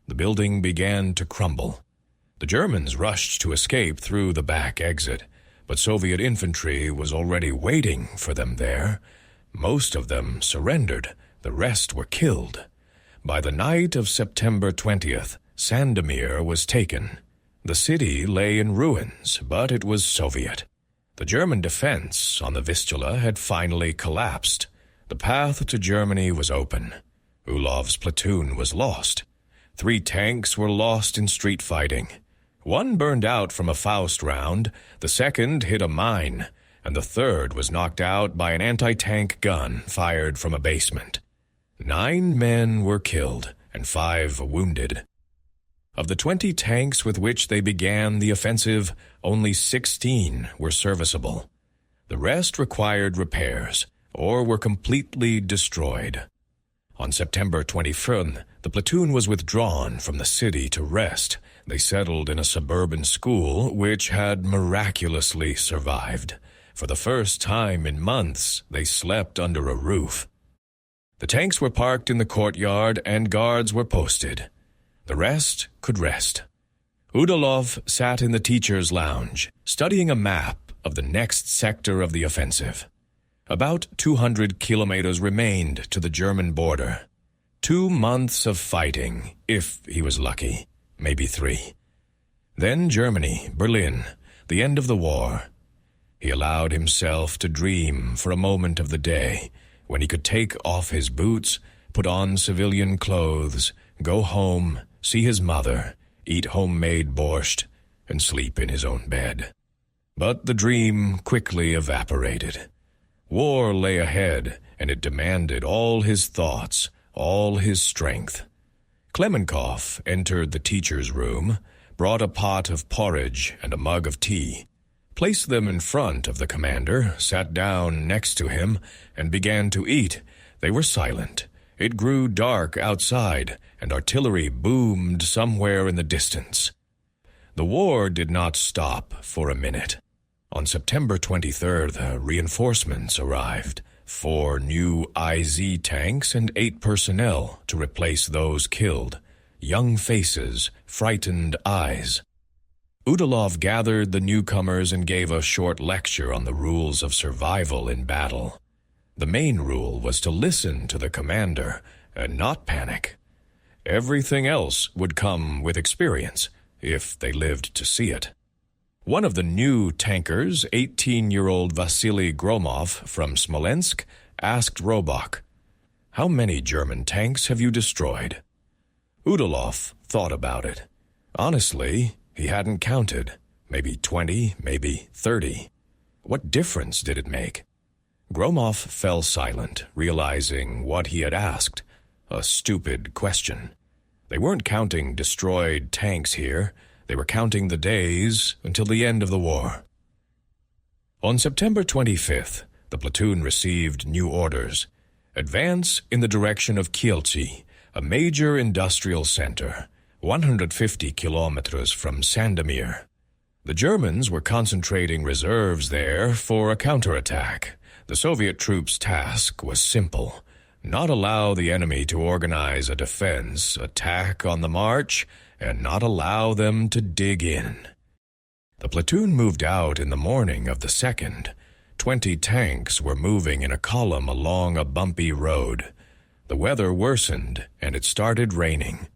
Speaker 1: The building began to crumble. The Germans rushed to escape through the back exit, but Soviet infantry was already waiting for them there. Most of them surrendered. The rest were killed. By the night of September 20th, Sandomir was taken. The city lay in ruins, but it was Soviet. The German defense on the Vistula had finally collapsed. The path to Germany was open. Ulov's platoon was lost. 3 tanks were lost in street fighting. One burned out from a Faust round, the second hit a mine, and the third was knocked out by an anti-tank gun fired from a basement. 9 men were killed and 5 wounded. Of the 20 tanks with which they began the offensive, only 16 were serviceable. The rest required repairs or were completely destroyed. On September 21st, the platoon was withdrawn from the city to rest. They settled in a suburban school which had miraculously survived. For the first time in months, they slept under a roof. The tanks were parked in the courtyard and guards were posted. The rest could rest. Udalov sat in the teacher's lounge, studying a map of the next sector of the offensive. About 200 kilometers remained to the German border. 2 months of fighting, if he was lucky, maybe 3. Then Germany, Berlin, the end of the war. He allowed himself to dream for a moment of the day when he could take off his boots, put on civilian clothes, go home, see his mother, eat homemade borscht, and sleep in his own bed. But the dream quickly evaporated. War lay ahead, and it demanded all his thoughts, all his strength. Klemenkov entered the teacher's room, brought a pot of porridge and a mug of tea, placed them in front of the commander, sat down next to him, and began to eat. They were silent. It grew dark outside, and artillery boomed somewhere in the distance. The war did not stop for a minute. On September 23rd, reinforcements arrived. 4 new IS tanks and 8 personnel to replace those killed. Young faces, frightened eyes. Udalov gathered the newcomers and gave a short lecture on the rules of survival in battle. The main rule was to listen to the commander and not panic. Everything else would come with experience, if they lived to see it. One of the new tankers, 18-year-old Vasily Gromov from Smolensk, asked Robach, "How many German tanks have you destroyed?" Udalov thought about it. Honestly, he hadn't counted. Maybe 20, maybe 30. What difference did it make? Gromov fell silent, realizing what he had asked. A stupid question. They weren't counting destroyed tanks here. They were counting the days until the end of the war. On September 25th, the platoon received new orders. Advance in the direction of Kielce, a major industrial center, 150 kilometers from Sandomir. The Germans were concentrating reserves there for a counterattack. The Soviet troops' task was simple: not allow the enemy to organize a defense, attack on the march, and not allow them to dig in. The platoon moved out in the morning of the 2nd. 20 tanks were moving in a column along a bumpy road. The weather worsened, and it started raining.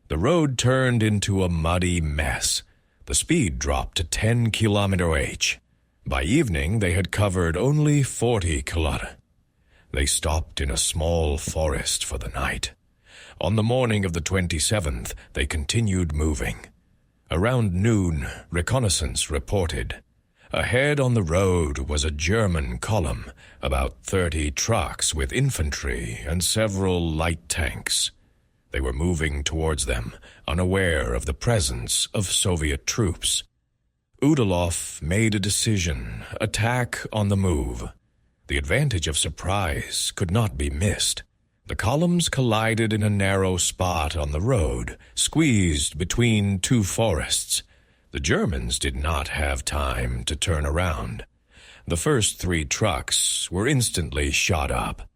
Speaker 1: The road turned into a muddy mess. The speed dropped to 10 km/h. By evening, they had covered only 40 km. They stopped in a small forest for the night. On the morning of the 27th, they continued moving. Around noon, reconnaissance reported. Ahead on the road was a German column, about 30 trucks with infantry and several light tanks. They were moving towards them, unaware of the presence of Soviet troops. Udalov made a decision: attack on the move. The advantage of surprise could not be missed. The columns collided in a narrow spot on the road, squeezed between two forests. The Germans did not have time to turn around. The first 3 trucks were instantly shot up.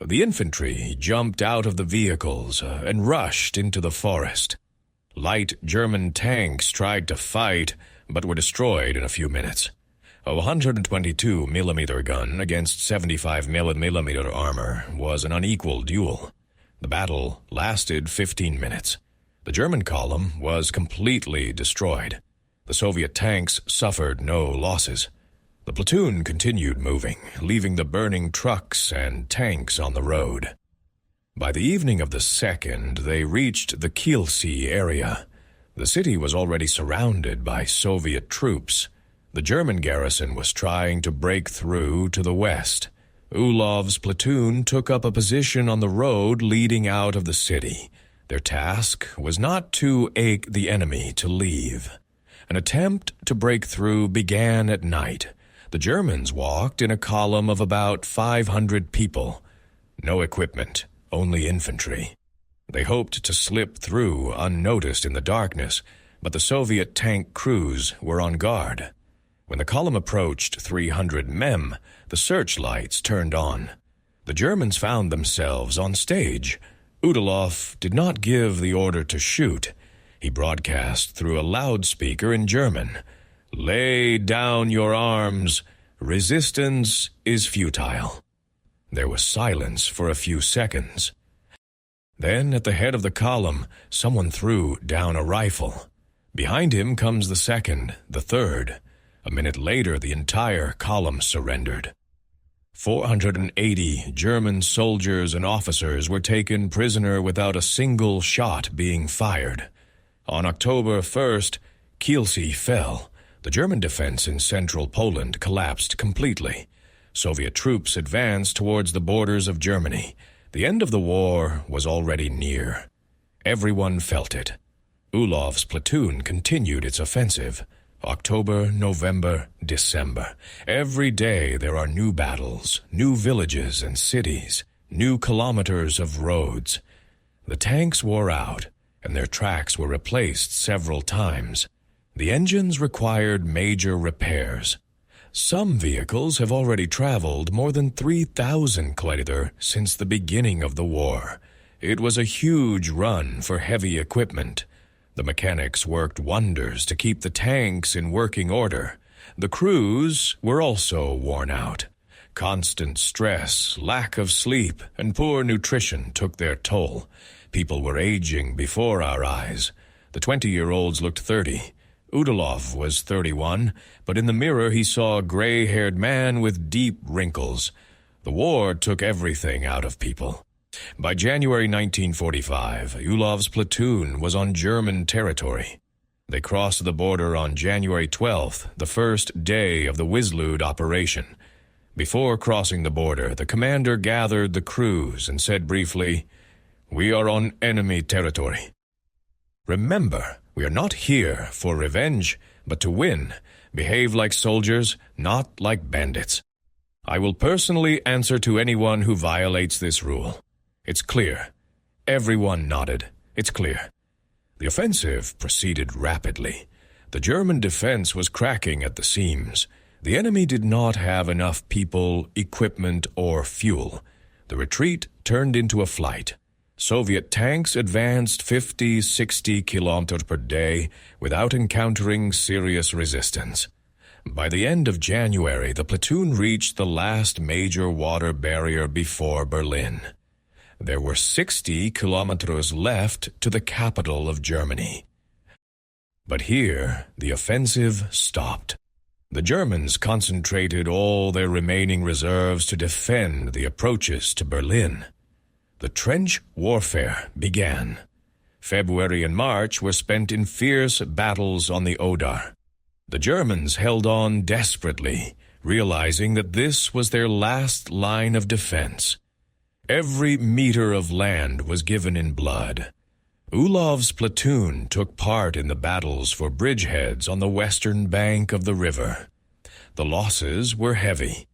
Speaker 1: The infantry jumped out of the vehicles and rushed into the forest. Light German tanks tried to fight, but were destroyed in a few minutes. A 122mm gun against 75mm armor was an unequal duel. The battle lasted 15 minutes. The German column was completely destroyed. The Soviet tanks suffered no losses. The platoon continued moving, leaving the burning trucks and tanks on the road. By the evening of the 2nd, they reached the Kielce area. The city was already surrounded by Soviet troops. The German garrison was trying to break through to the west. Ulov's platoon took up a position on the road leading out of the city. Their task was not to ache the enemy to leave. An attempt to break through began at night. The Germans walked in a column of about 500 people. No equipment, only infantry. They hoped to slip through unnoticed in the darkness, but the Soviet tank crews were on guard. When the column approached 300 mem, the searchlights turned on. The Germans found themselves on stage. Udalov did not give the order to shoot. He broadcast through a loudspeaker in German, "Lay down your arms. Resistance is futile." There was silence for a few seconds. Then, at the head of the column, someone threw down a rifle. Behind him comes the second, the third. A minute later, the entire column surrendered. 480 German soldiers and officers were taken prisoner without a single shot being fired. On October 1st, Kielce fell. The German defense in central Poland collapsed completely. Soviet troops advanced towards the borders of Germany. The end of the war was already near. Everyone felt it. Ulov's platoon continued its offensive. October, November, December. Every day there are new battles, new villages and cities, new kilometers of roads. The tanks wore out, and their tracks were replaced several times. The engines required major repairs. Some vehicles have already traveled more than 3,000 kilometers since the beginning of the war. It was a huge run for heavy equipment. The mechanics worked wonders to keep the tanks in working order. The crews were also worn out. Constant stress, lack of sleep, and poor nutrition took their toll. People were aging before our eyes. The 20-year-olds looked 30. Udalov was 31, but in the mirror he saw a gray-haired man with deep wrinkles. The war took everything out of people. By January 1945, Ulov's platoon was on German territory. They crossed the border on January 12th, the first day of the Wislud operation. Before crossing the border, the commander gathered the crews and said briefly, "We are on enemy territory. Remember, we are not here for revenge, but to win. Behave like soldiers, not like bandits. I will personally answer to anyone who violates this rule. It's clear." Everyone nodded. It's clear. The offensive proceeded rapidly. The German defense was cracking at the seams. The enemy did not have enough people, equipment, or fuel. The retreat turned into a flight. Soviet tanks advanced 50-60 kilometers per day without encountering serious resistance. By the end of January, the platoon reached the last major water barrier before Berlin. There were 60 kilometers left to the capital of Germany. But here, the offensive stopped. The Germans concentrated all their remaining reserves to defend the approaches to Berlin. The trench warfare began. February and March were spent in fierce battles on the Oder. The Germans held on desperately, realizing that this was their last line of defense. Every meter of land was given in blood. Ulov's platoon took part in the battles for bridgeheads on the western bank of the river. The losses were heavy.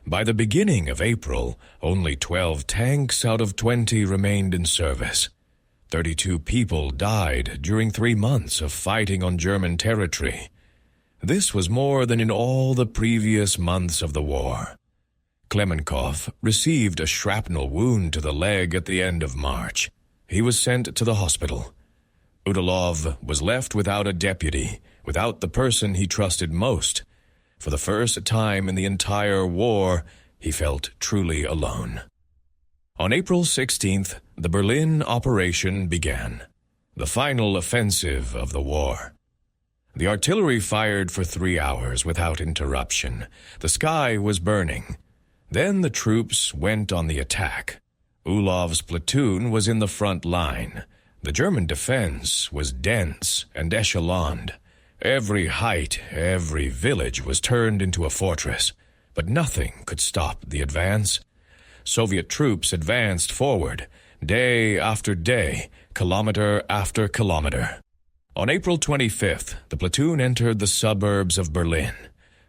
Speaker 1: By the beginning of April, only 12 tanks out of 20 remained in service. 32 people died during 3 months of fighting on German territory. This was more than in all the previous months of the war. Klemenkow received a shrapnel wound to the leg at the end of March. He was sent to the hospital. Udalov was left without a deputy, without the person he trusted most. For the first time in the entire war, he felt truly alone. On April 16th, the Berlin operation began, the final offensive of the war. The artillery fired for 3 hours without interruption. The sky was burning. Then the troops went on the attack. Ulov's platoon was in the front line. The German defense was dense and echeloned. Every height, every village was turned into a fortress, but nothing could stop the advance. Soviet troops advanced forward, day after day, kilometer after kilometer. On April 25th, the platoon entered the suburbs of Berlin.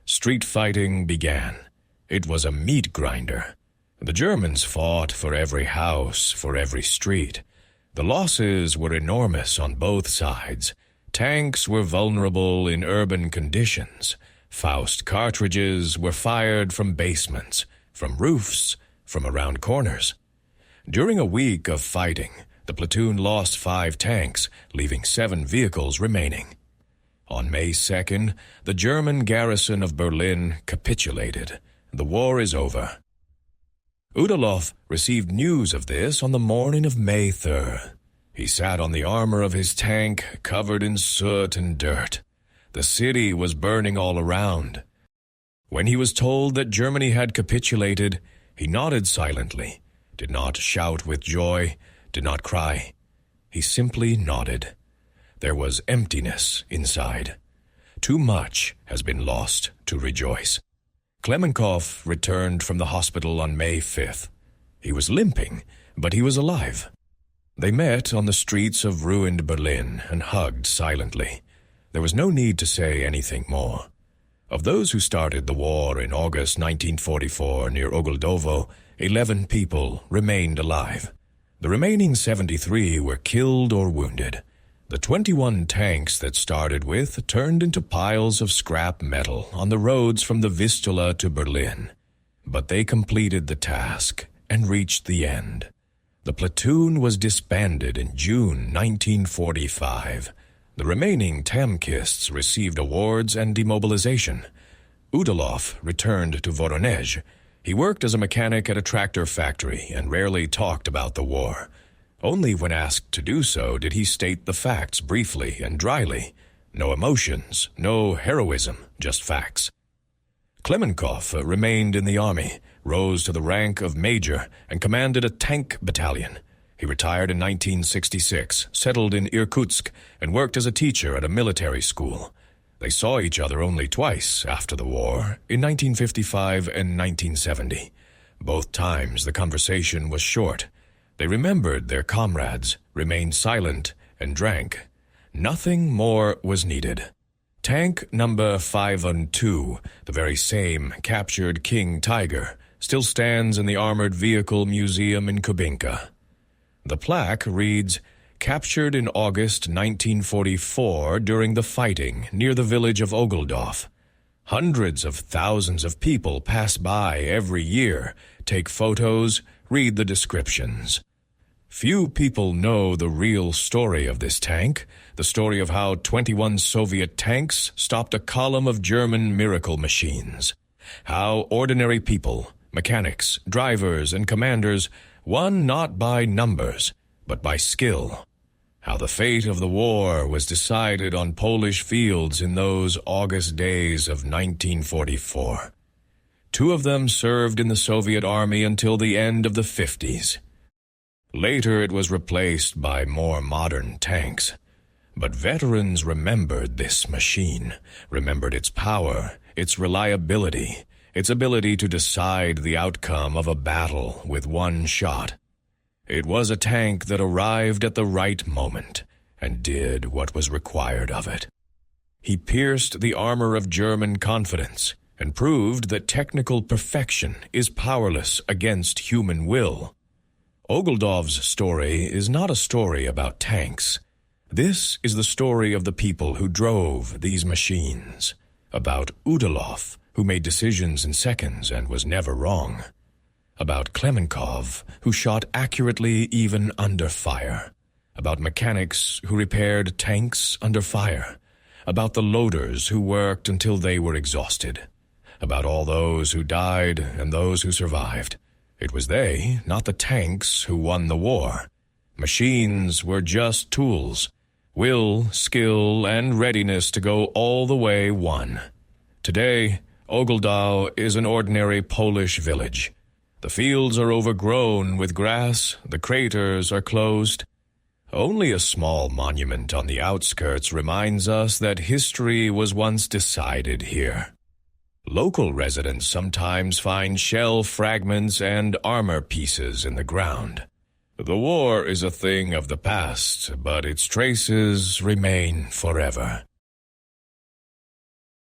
Speaker 1: Street fighting began. It was a meat grinder. The Germans fought for every house, for every street. The losses were enormous on both sides. Tanks were vulnerable in urban conditions. Faust cartridges were fired from basements, from roofs, from around corners. During a week of fighting, the platoon lost 5 tanks, leaving 7 vehicles remaining. On May 2nd, the German garrison of Berlin capitulated. The war is over. Udalov received news of this on the morning of May 3rd. He sat on the armor of his tank, covered in soot and dirt. The city was burning all around. When he was told that Germany had capitulated, he nodded silently, did not shout with joy, did not cry. He simply nodded. There was emptiness inside. Too much has been lost to rejoice. Klemenkow returned from the hospital on May 5th. He was limping, but he was alive. They met on the streets of ruined Berlin and hugged silently. There was no need to say anything more. Of those who started the war in August 1944 near Ogoldovo, 11 people remained alive. The remaining 73 were killed or wounded. The 21 tanks that started with turned into piles of scrap metal on the roads from the Vistula to Berlin. But they completed the task and reached the end. The platoon was disbanded in June 1945. The remaining Tamkists received awards and demobilization. Udalov returned to Voronezh. He worked as a mechanic at a tractor factory and rarely talked about the war. Only when asked to do so did he state the facts briefly and dryly. No emotions, no heroism, just facts. Klemenkow remained in the army, rose to the rank of major, and commanded a tank battalion. He retired in 1966, settled in Irkutsk, and worked as a teacher at a military school. They saw each other only twice after the war, in 1955 and 1970. Both times the conversation was short. They remembered their comrades, remained silent, and drank. Nothing more was needed. Tank number 512, the very same captured King Tiger, still stands in the Armored Vehicle Museum in Kubinka. The plaque reads, "Captured in August 1944 during the fighting near the village of Ogoldov. Hundreds of thousands of people pass by every year, take photos, read the descriptions. Few people know the real story of this tank, the story of how 21 Soviet tanks stopped a column of German miracle machines. How ordinary people, mechanics, drivers, and commanders won not by numbers, but by skill. How the fate of the war was decided on Polish fields in those August days of 1944. 2 of them served in the Soviet army until the end of the 50s. Later it was replaced by more modern tanks. But veterans remembered this machine, remembered its power, its reliability, its ability to decide the outcome of a battle with one shot. It was a tank that arrived at the right moment and did what was required of it. He pierced the armor of German confidence and proved that technical perfection is powerless against human will. Ogledov's story is not a story about tanks. This is the story of the people who drove these machines, about Udalov, who made decisions in seconds and was never wrong, about Klemenkov, who shot accurately even under fire, about mechanics who repaired tanks under fire, about the loaders who worked until they were exhausted, about all those who died and those who survived. It was they, not the tanks, who won the war. Machines were just tools. Will, skill, and readiness to go all the way won. Today, Ogledow is an ordinary Polish village. The fields are overgrown with grass, the craters are closed. Only a small monument on the outskirts reminds us that history was once decided here. Local residents sometimes find shell fragments and armor pieces in the ground. The war is a thing of the past, but its traces remain forever.